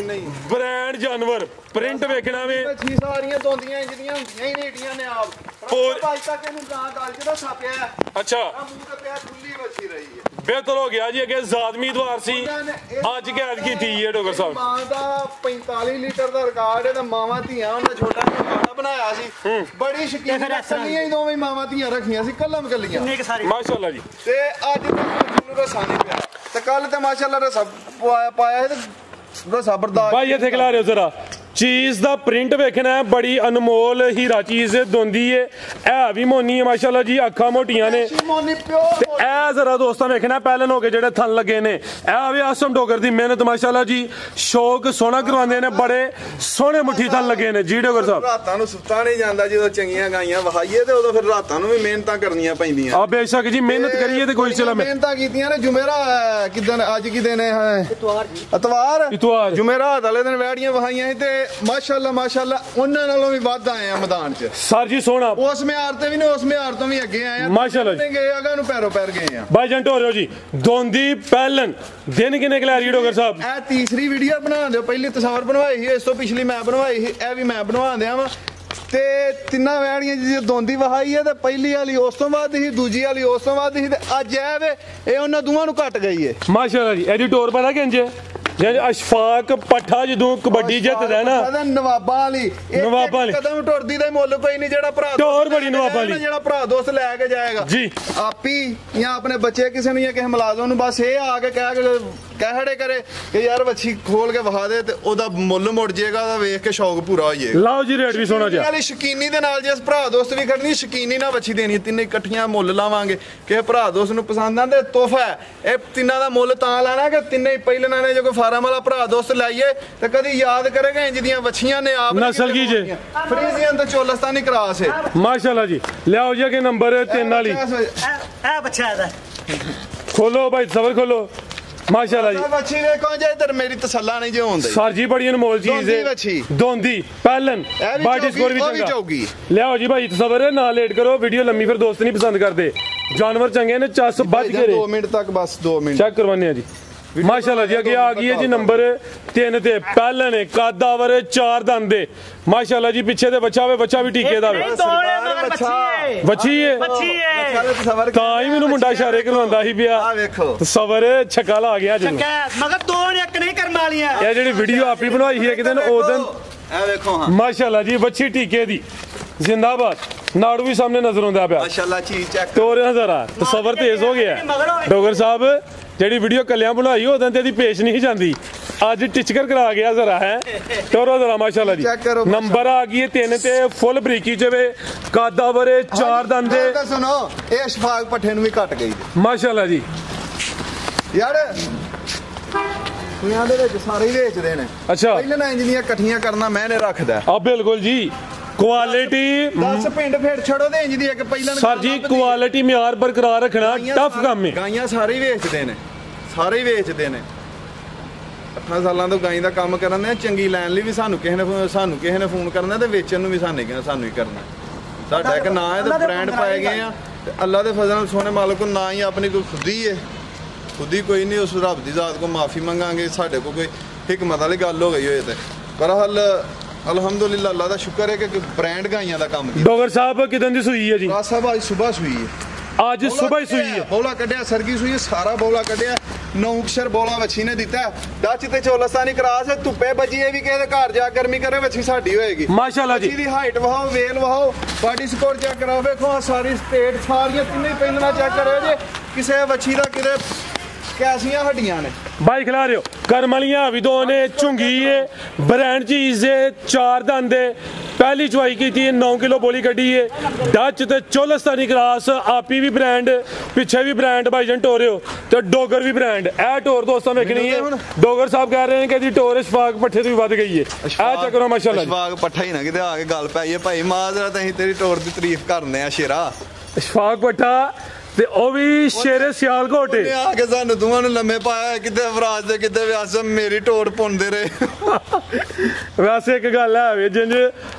ਬ੍ਰਾਂਡ ਜਾਨਵਰ ਪ੍ਰਿੰਟ ਵੇਖਣਾ ਵੇ ਛੀ ਸਾਰੀਆਂ ਦੋਂਦੀਆਂ ਇੰਜੀਆਂ ਹੁੰਦੀਆਂ ਹੀ ਨੇੜੀਆਂ ਨੇ ਆਪ ਹੋਰ ਭਾਈ ਤੱਕ ਇਹਨੂੰ ਗਾਂ ਗਾਲ ਚ ਦਾ ਸਾਪਿਆ ਅੱਛਾ ਮੂੰਹ ਤੇ ਪਿਆ ਖੁੱਲੀ ਵੱਛੀ ਰਹੀ ਹੈ ਬਿਹਤਰ ਹੋ ਗਿਆ ਜੀ ਅੱਗੇ ਜ਼ਾਦਮੀ ਦਵਾਰ ਸੀ ਅੱਜ ਕੈਦ ਕੀਤੀ ਹੈ ਡੋਗਰ ਸਾਹਿਬ ਮਾਂ ਦਾ 45 ਲੀਟਰ ਦਾ ਰਿਕਾਰਡ ਹੈ ਤੇ ਮਾਵਾਂ ਧੀਆਂ ਉਹਨਾਂ ਛੋਟਾ ਜਿਹਾ ਖਾਣਾ ਬਣਾਇਆ ਸੀ ਬੜੀ ਸ਼ਕੀਨ ਕੱਲੀਆਂ ਹੀ ਦੋਵੇਂ ਮਾਵਾਂ ਧੀਆਂ ਰੱਖੀਆਂ ਸੀ ਕੱਲਮ ਕੱਲੀਆਂ ਮਾਸ਼ਾਅੱਲਾ ਜੀ ਤੇ ਅੱਜ ਤੱਕ ਨੂੰ ਰਸਾ ਨਹੀਂ ਪਿਆ ਤੇ ਕੱਲ ਤੇ ਮਾਸ਼ਾਅੱਲਾ ਰਸਾ ਪਾਇਆ ਤੇ ਰਸਾ ਬਰਦਾਸ਼ਤ ਭਾਈ ਇੱਥੇ ਖਿਲਾ ਰਹੇ ਹੋ ਜ਼ਰਾ ਚੀਜ਼ ਦਾ ਪ੍ਰਿੰਟ ਵੇਖਣਾ ਹੈ ਬੜੀ ਅਨਮੋਲ ਹੀਰਾ ਚੀਜ਼ ਦੋਂਦੀ ਏ ਇਹ ਵੀ ਮੋਨੀ ਹੈ ਮਾਸ਼ਾਅੱਲਾ ਜੀ ਅੱਖਾਂ ਮੋਟੀਆਂ ਨੇ ਮੋਨੀ ਪਿਓ ਤੇ ਇਹ ਜ਼ਰਾ ਦੋਸਤਾਂ ਵੇਖਣਾ ਪਹਿਲਨ ਹੋ ਕੇ ਜਿਹੜੇ ਥਣ ਲੱਗੇ ਨੇ ਇਹ ਵੀ ਆਸਮ ਡੋਗਰ ਦੀ ਮਿਹਨਤ ਮਾਸ਼ਾਅੱਲਾ ਜੀ ਸ਼ੌਕ ਸੋਹਣਾ ਕਰਵਾਉਂਦੇ ਨੇ ਬੜੇ ਸੋਹਣੇ ਮੁੱਠੀ ਥਣ ਲੱਗੇ ਨੇ ਜੀ ਡੋਗਰ ਸਾਹਿਬ ਰਾਤਾਂ ਨੂੰ ਸੁੱਤਾ ਨਹੀਂ ਜਾਂਦਾ ਜਦੋਂ ਚੰਗੀਆਂ ਗਾਈਆਂ ਵਹਾਈਏ ਤੇ ਉਦੋਂ ਫਿਰ ਰਾਤਾਂ ਨੂੰ ਵੀ ਮਿਹਨਤਾਂ ਕਰਨੀਆਂ ਪੈਂਦੀਆਂ ਆ ਬੇਸ਼ੱਕ ਜੀ ਮਿਹਨਤ ਕਰੀਏ ਤੇ ਕੋਈ ਚਲਾ ਮਿਹਨਤਾਂ ਕੀਤੀਆਂ ਨੇ ਜੁਮੇਰਾ ਕਿਦਨ ਅੱਜ ਕੀ ਦਿਨ ਹੈ ਇਤਵਾਰ ਜੁਮੇਰਾਤ ਵਾਲੇ ਦਿਨ ਵੈੜੀਆਂ ਵਹਾਈਆਂ ਤੇ ਮਾਸ਼ਾਅੱਲਾ ਉਹਨਾਂ ਨਾਲੋਂ ਵੀ ਵੱਧ ਆਏ ਆ ਮੈਦਾਨ 'ਚ ਸਰ ਜੀ ਸੋਹਣਾ ਉਸ ਮਿਆਰ ਤੇ ਵੀ ਨੇ ਉਸ ਮਿਆਰ ਤੋਂ ਵੀ ਅੱਗੇ ਆਏ ਆ ਮਾਸ਼ਾਅੱਲਾ ਜੀ ਗਏ ਅਗਾ ਨੂੰ ਪੈਰੋਂ ਪੈਰ ਗਏ ਆ ਭਾਈ ਜੰਟ ਹੋ ਰਹੇ ਹੋ ਜੀ ਦੋਂਦੀ ਪਹਿਲਨ ਦਿਨ ਕਿੰਨੇ ਕਲੈਰੀ ਡੋਗਰ ਸਾਹਿਬ ਇਹ ਤੀਸਰੀ ਵੀਡੀਓ ਬਣਾ ਦਿਓ ਪਹਿਲੀ ਤਸਵੀਰ ਬਣਵਾਈ ਸੀ ਇਸ ਤੋਂ ਪਿਛਲੀ ਮੈਂ ਬਣਵਾਈ ਸੀ ਇਹ ਵੀ ਮੈਂ ਬਣਵਾ ਦਿਆਂ ਵਾ ਤੇ ਤਿੰਨਾਂ ਵੈੜੀਆਂ ਜੀ ਦੋਂਦੀ ਵਹਾਈ ਹੈ ਤੇ ਪਹਿਲੀ ਵਾਲੀ ਉਸ ਤੋਂ ਬਾਅਦ ਸੀ ਦੂਜੀ ਵਾਲੀ ਉਸ ਤੋਂ ਬਾਅਦ ਸੀ ਤੇ ਅੱਜ ਇਹ ਉਹਨਾਂ ਦੋਵਾਂ ਨੂੰ ਘਟ ਗਈ ਹੈ ਮਾਸ਼ਾਅੱਲਾ ਜੀ ਇਹਦੀ ਟੋਰ ਪਤਾ ਕਿੰਜ ਜੇ ਅਸ਼ਫਾਕ ਪੱਠਾ ਜਦੋਂ ਕਬੱਡੀ ਜਿੱਤਦਾ ਨਾ ਨਵਾਬਾਂ ਵਾਲੀ ਕਦਮ ਟੁਰਦੀ ਦਾ ਮੁੱਲ ਕੋਈ ਨਹੀਂ ਜਿਹੜਾ ਭਰਾ ਟੋਰ ਬੜੀ ਨਵਾਬਾਂ ਵਾਲੀ ਜਿਹੜਾ ਭਰਾ ਦੋਸਤ ਲੈ ਕੇ ਜਾਏਗਾ ਜੀ ਆਪੀ ਜਾਂ ਆਪਣੇ ਬੱਚੇ ਕਿਸੇ ਨੂੰ ਜਾਂ ਕਿਸੇ ਮੁਲਾਜ਼ਮ ਨੂੰ ਬਸ ਇਹ ਆ ਕੇ ਕਹਿੜੇ ਕਰੇ ਕਿ ਯਾਰ ਵੱਛੀ ਖੋਲ ਕੇ ਵਹਾ ਦੇ ਤੇ ਉਹਦਾ ਮੁੱਲ ਮੁੜ ਜਾਏਗਾ ਉਹਦਾ ਵੇਖ ਕੇ ਸ਼ੌਕ ਪੂਰਾ ਹੋ ਜਾਏਗਾ ਲਾਓ ਜੀ ਰੇਟ ਵੀ ਸੋਹਣਾ ਜਿਹਾ ਵਾਲੀ ਸ਼ਕੀਨੀ ਦੇ ਨਾਲ ਜੇ ਭਰਾ ਦੋਸਤ ਵੀ ਖੜਨੀ ਸ਼ਕੀਨੀ ਨਾਲ ਵੱਛੀ ਦੇਣੀ ਤਿੰਨੇ ਇਕੱਠੀਆਂ ਮੁੱਲ ਲਾਵਾਂਗੇ ਕਿ ਭਰਾ ਦੋਸਤ ਨੂੰ ਪਸੰਦ ਆਂਦੇ ਤੋਹਫਾ ਇਹ ਤਿੰਨਾਂ ਦਾ ਮੁੱਲ ਤਾਂ ਲਾਣਾ ਕਿ ਤਿੰਨੇ ਪਹਿਲਾਂ ਨੇ ਜੋ ਕੋਈ ਫਾਰਮ ਵਾਲਾ ਭਰਾ ਦੋਸਤ ਲਾਈਏ ਤੇ ਕਦੀ ਯਾਦ ਕਰੇਗਾ ਇੰਜ ਦੀਆਂ ਵੱਛੀਆਂ ਨੇ ਆਪ ਨਸਲ ਕੀ ਜੇ ਫਰੀਜ਼ੀਅਨ ਤੇ ਚੋਲਸਤਾਨੀ ਕਰਾਸ ਹੈ ਮਾਸ਼ਾਅੱਲਾ ਜੀ ਲਿਆਓ ਜੀ ਕਿ ਨੰਬਰ 3 ਵਾਲੀ ਇਹ ਬੱਚਾ ਇਹਦਾ ਖੋਲੋ ਭਾਈ ਸਬਰ ਖੋਲੋ ਮਾਸ਼ਾਅੱਲਾ ਜੀ ਵੱਛੀ ਵੇਖੋ ਜੇ ਇਧਰ ਮੇਰੀ ਤਸੱਲਾ ਨਹੀਂ ਜੇ ਹੁੰਦੀ ਸਰ ਜੀ ਬੜੀ ਅਨਮੋਲ ਚੀਜ਼ ਹੈ ਦੋਂਦੀ ਪਹਿਲਨ ਬਾਡੀ ਸਕੋਰ ਵੀ ਚੰਗਾ ਲਿਆਓ ਜੀ ਭਾਈ ਸਬਰ ਨਾ ਲੇਟ ਕਰੋ ਵੀਡੀਓ ਲੰਮੀ ਫਿਰ ਦੋਸਤ ਨਹੀਂ ਪਸੰਦ ਕਰਦੇ ਜਾਨਵਰ ਚੰਗੇ ਨੇ ਚੱਸ ਵੱਜ ਕੇ 2 ਮਿੰਟ ਤੱਕ ਬਸ 2 ਮਿੰਟ ਚੈੱਕ ਕਰਵਾਨੇ ਆ ਜੀ ਮਾਸ਼ਾਅੱਲਾ ਜੀ ਅੱਗੇ ਆ ਗਈ ਹੈ ਜੀ ਨੰਬਰ 3 ਤੇ ਪਹਿਲਨ ਹੈ ਕਾਦਾਵਰ 4 ਦੰਦ ਦੇ ਮਾਸ਼ਾਅੱਲਾ ਜੀ ਪਿੱਛੇ ਤੇ ਬੱਚਾ ਹੋਵੇ ਬੱਚਾ ਵੀ ਟੀਕੇ ਦਾ ਬੱਚੀ ਹੈ ਤਾਂ ਹੀ ਮੈਨੂੰ ਮੁੰਡਾ ਇਸ਼ਾਰੇ ਕਰਵਾਉਂਦਾ ਸੀ ਪਿਆ ਆ ਵੇਖੋ ਸਬਰ ਛੱਕਾ ਲਾ ਗਿਆ ਜੀ ਮਗਰ ਦੋ ਨੇ ਇੱਕ ਨਹੀਂ ਕਰਮ ਵਾਲੀਆਂ ਇਹ ਜਿਹੜੀ ਵੀਡੀਓ ਆਪੀ ਬਣਵਾਈ ਹੈ ਕਿਤੇ ਉਦੋਂ ਇਹ ਵੇਖੋ ਹਾਂ ਮਾਸ਼ਾਅੱਲਾ ਜੀ ਬੱਚੀ ਟੀਕੇ ਦੀ ਜ਼ਿੰਦਾਬਾਦ ਨਾੜੂ ਵੀ ਸਾਹਮਣੇ ਨਜ਼ਰ ਆਉਂਦਾ ਪਿਆ ਮਾਸ਼ਾਅੱਲਾ ਚੀਜ਼ ਚੈੱਕ ਤੋਰਿਆ ਜ਼ਰਾ ਤਸਵਰ ਤੇਜ਼ ਹੋ ਗਿਆ ਡੋਗਰ ਸਾਹਿਬ ਜਿਹੜੀ ਵੀਡੀਓ ਕੱਲਿਆਂ ਬਣਾਈ ਉਦੋਂ ਤੇ ਇਹਦੀ ਪੇਸ਼ ਨਹੀਂ ਜਾਂਦੀ ਅੱਜ ਟਿਚਕਰ ਕਰਾ ਗਿਆ ਜ਼ਰਾ ਹੈ ਤੋਰੋ ਜ਼ਰਾ ਮਾਸ਼ਾਅੱਲਾ ਜੀ ਨੰਬਰ ਆ ਗਈ 3 ਤੇ ਫੁੱਲ ਬਰੀਕੀ ਚ ਵੇ ਕਾਦਾਵਰ 4 ਦੰਦ ਦੇ ਤਾਂ ਸੁਣੋ ਇਹ ਅਸ਼ਫਾਕ ਪੱਠੇ ਨੂੰ ਵੀ ਘਟ ਗਈ ਮਾਸ਼ਾਅੱਲਾ ਜੀ ਯਾਰ ਦੁਨੀਆ ਦੇ ਵਿੱਚ ਸਾਰੇ ਹੀ ਵੇਚਦੇ ਨੇ ਅੱਛਾ ਪਹਿਲਾਂ ਇੰਜੀਨੀਅਰ ਇਕੱਠੀਆਂ ਕਰਨਾ ਮੈਨੇ ਰੱਖਦਾ ਆ ਬਿਲਕੁਲ ਜੀ ਕੁਆਲਿਟੀ 10 ਪਿੰਡ ਫੇਰ ਛੱਡੋ ਤੇ ਇੰਜ ਦੀ ਇੱਕ ਪਹਿਲਾਂ ਸਰ ਜੀ ਕੁਆਲਿਟੀ ਮਿਆਰ ਬਰਕਰਾਰ ਰੱਖਣਾ ਟਫ ਕੰਮ ਹੈ ਗਾਈਆਂ ਸਾਰੇ ਹੀ ਵੇਚਦੇ ਨੇ ਸਾਰੇ ਹੀ ਵੇਚਦੇ ਨੇ 8 ਸਾਲਾਂ ਤੋਂ ਗਾਈ ਦਾ ਕੰਮ ਕਰਨ ਦੇ ਚੰਗੀ ਲੈਣ ਲਈ ਵੀ ਸਾਨੂੰ ਕਿਸੇ ਨੇ ਫੋਨ ਕਰਨਾ ਤੇ ਵੇਚਣ ਨੂੰ ਵੀ ਸਾਨੂੰ ਹੀ ਕਰਨਾ ਸਾਡਾ ਇੱਕ ਨਾਂ ਹੈ ਤੇ ਬ੍ਰਾਂਡ ਪਾਏ ਗਏ ਆ ਤੇ ਅੱਲਾ ਦੇ ਫਜ਼ਲ ਨਾਲ ਸੋਹਣੇ ਮਾਲਕ ਨੂੰ ਨਾ ਹੀ ਆਪਣੀ ਕੋਈ ਖੁਦੀ ਹੈ ਖੁਦੀ ਕੋਈ ਨਹੀਂ ਉਸ ਰੱਬ ਦੀ ਜ਼ਾਤ ਕੋ ਮਾਫੀ ਮੰਗਾਂਗੇ ਸਾਡੇ ਕੋ ਕੋਈ ਹਿਕਮਤ ਵਾਲੀ ਗੱਲ ਹੋ ਗਈ ਹੋਏ ਤੇ ਬਰਹਾਲ ਅਲਹਮਦੁਲਿਲਾ ਅੱਲਾ ਦਾ ਸ਼ੁਕਰ ਹੈ ਕਿ ਬ੍ਰਾਂਡ ਗਾਈਆਂ ਦਾ ਕੰਮ ਕੀਤਾ ਡੋਗਰ ਸਾਹਿਬ ਕਿਦਾਂ ਦੀ ਸੂਈ ਹੈ ਜੀ ਸਾਹਿਬ ਅੱਜ ਸਵੇਰ ਸੂਈ ਹੈ ਅੱਜ ਸਵੇਰ ਹੀ ਸੂਈ ਹੈ ਬੋਲਾ ਕੱਢਿਆ ਸਰਗੀ ਸੂਈ ਸਾਰਾ ਬੋਲਾ ਕੱਢਿਆ 9 ਅਕਸ਼ਰ ਬੋਲਾ ਵੱਛੀ ਨੇ ਦਿੱਤਾ ਡੱਚ ਤੇ ਚੋਲਸਤਾਨੀ ਕਰਾਸ ਧੁੱਪੇ ਬੱਜੀ ਇਹ ਵੀ ਕਿਸੇ ਦੇ ਘਰ ਜਾ ਗਰਮੀ ਕਰੇ ਵੱਛੀ ਸਾਡੀ ਹੋਏਗੀ ਮਾਸ਼ਾਅੱਲਾ ਜੀ ਦੀ ਹਾਈਟ ਵਹਾਓ ਵੇਲ ਵਹਾਓ ਬਾਡੀ ਸਕੋਰ ਚੈੱਕ ਕਰਾਓ ਵੇਖੋ ਸਾਰੀ ਸਟੇਟ ਸਾਰੀਆਂ ਤਿੰਨੇ ਪਹਿਲਾਂ ਚੈੱਕ ਕਰਿਓ ਜੇ ਕਿਸੇ ਵੱਛੀ ਦਾ ਕਿਤੇ ਕੈਸੀਆਂ ਹੱਡੀਆਂ ਨੇ ਬਾਈ ਖਿਲਾ ਰਹੇ ਹੋ ਕਰਮ ਵਾਲੀਆਂ ਵੀ ਦੋ ਨੇ ਝੁੰਗੀ ਏ ਬ੍ਰਾਂਡ ਚੀਜ਼ ਏ 4 ਦੰਦ ਏ ਪਹਿਲੀ ਚੁਆਈ ਕੀਤੀ 9 ਕਿਲੋ ਬੋਲੀ ਕੱਢੀ ਏ ਡੱਚ ਤੇ ਚੋਲਸਤਾਨੀ ਕਰਾਸ ਆਪੀ ਵੀ ਬ੍ਰਾਂਡ ਪਿੱਛੇ ਵੀ ਬ੍ਰਾਂਡ ਭਾਈਜਨ ਟੋਰਿਓ ਤੇ ਡੋਗਰ ਵੀ ਬ੍ਰਾਂਡ ਇਹ ਟੋਰ ਦੋਸਤਾਂ ਵੇਖਣੀ ਏ ਡੋਗਰ ਸਾਹਿਬ ਕਹਿ ਰਹੇ ਨੇ ਕਿ ਇਹਦੀ ਟੋਰ ਅਸ਼ਫਾਕ ਪੱਠੇ ਤੋਂ ਵੀ ਵੱਧ ਗਈ ਏ ਇਹ ਚੱਕਰੋ ਮਾਸ਼ਾਅੱਲਾ ਅਸ਼ਫਾਕ ਪੱਠਾ ਹੀ ਨਾ ਕਿਤੇ ਆ ਕੇ ਗੱਲ ਪੈ ਜਾਏ ਭਾਈ ਮਾਜ਼ਰਾ ਤਾਂ ਅਸੀਂ ਤੇਰੀ ਟੋਰ ਦੀ ਤਾਰੀਫ ਕਰਨੇ ਆ ਸ਼ੇਰਾ ਅਸ਼ਫਾਕ ਪੱਠਾ ਤੇ ਉਹ ਵੀ ਸ਼ੇਰੇ ਸਿਆਲਕੋਟ ਉਹਨੇ ਆ ਕੇ ਸਾਨੂੰ ਦੋਵਾਂ ਨੂੰ ਲੰਮੇ ਪਾਇਆ ਕਿਤੇ ਅਵਰਾਜ ਦੇ ਕਿਤੇ ਵਿਆਸਮ ਮੇਰੀ ਟੋੜ ਪੁੰਦੇ ਰਹੇ। ਵੈਸੇ ਇੱਕ ਗੱਲ ਹੈ ਵੇ ਜਿੰਜ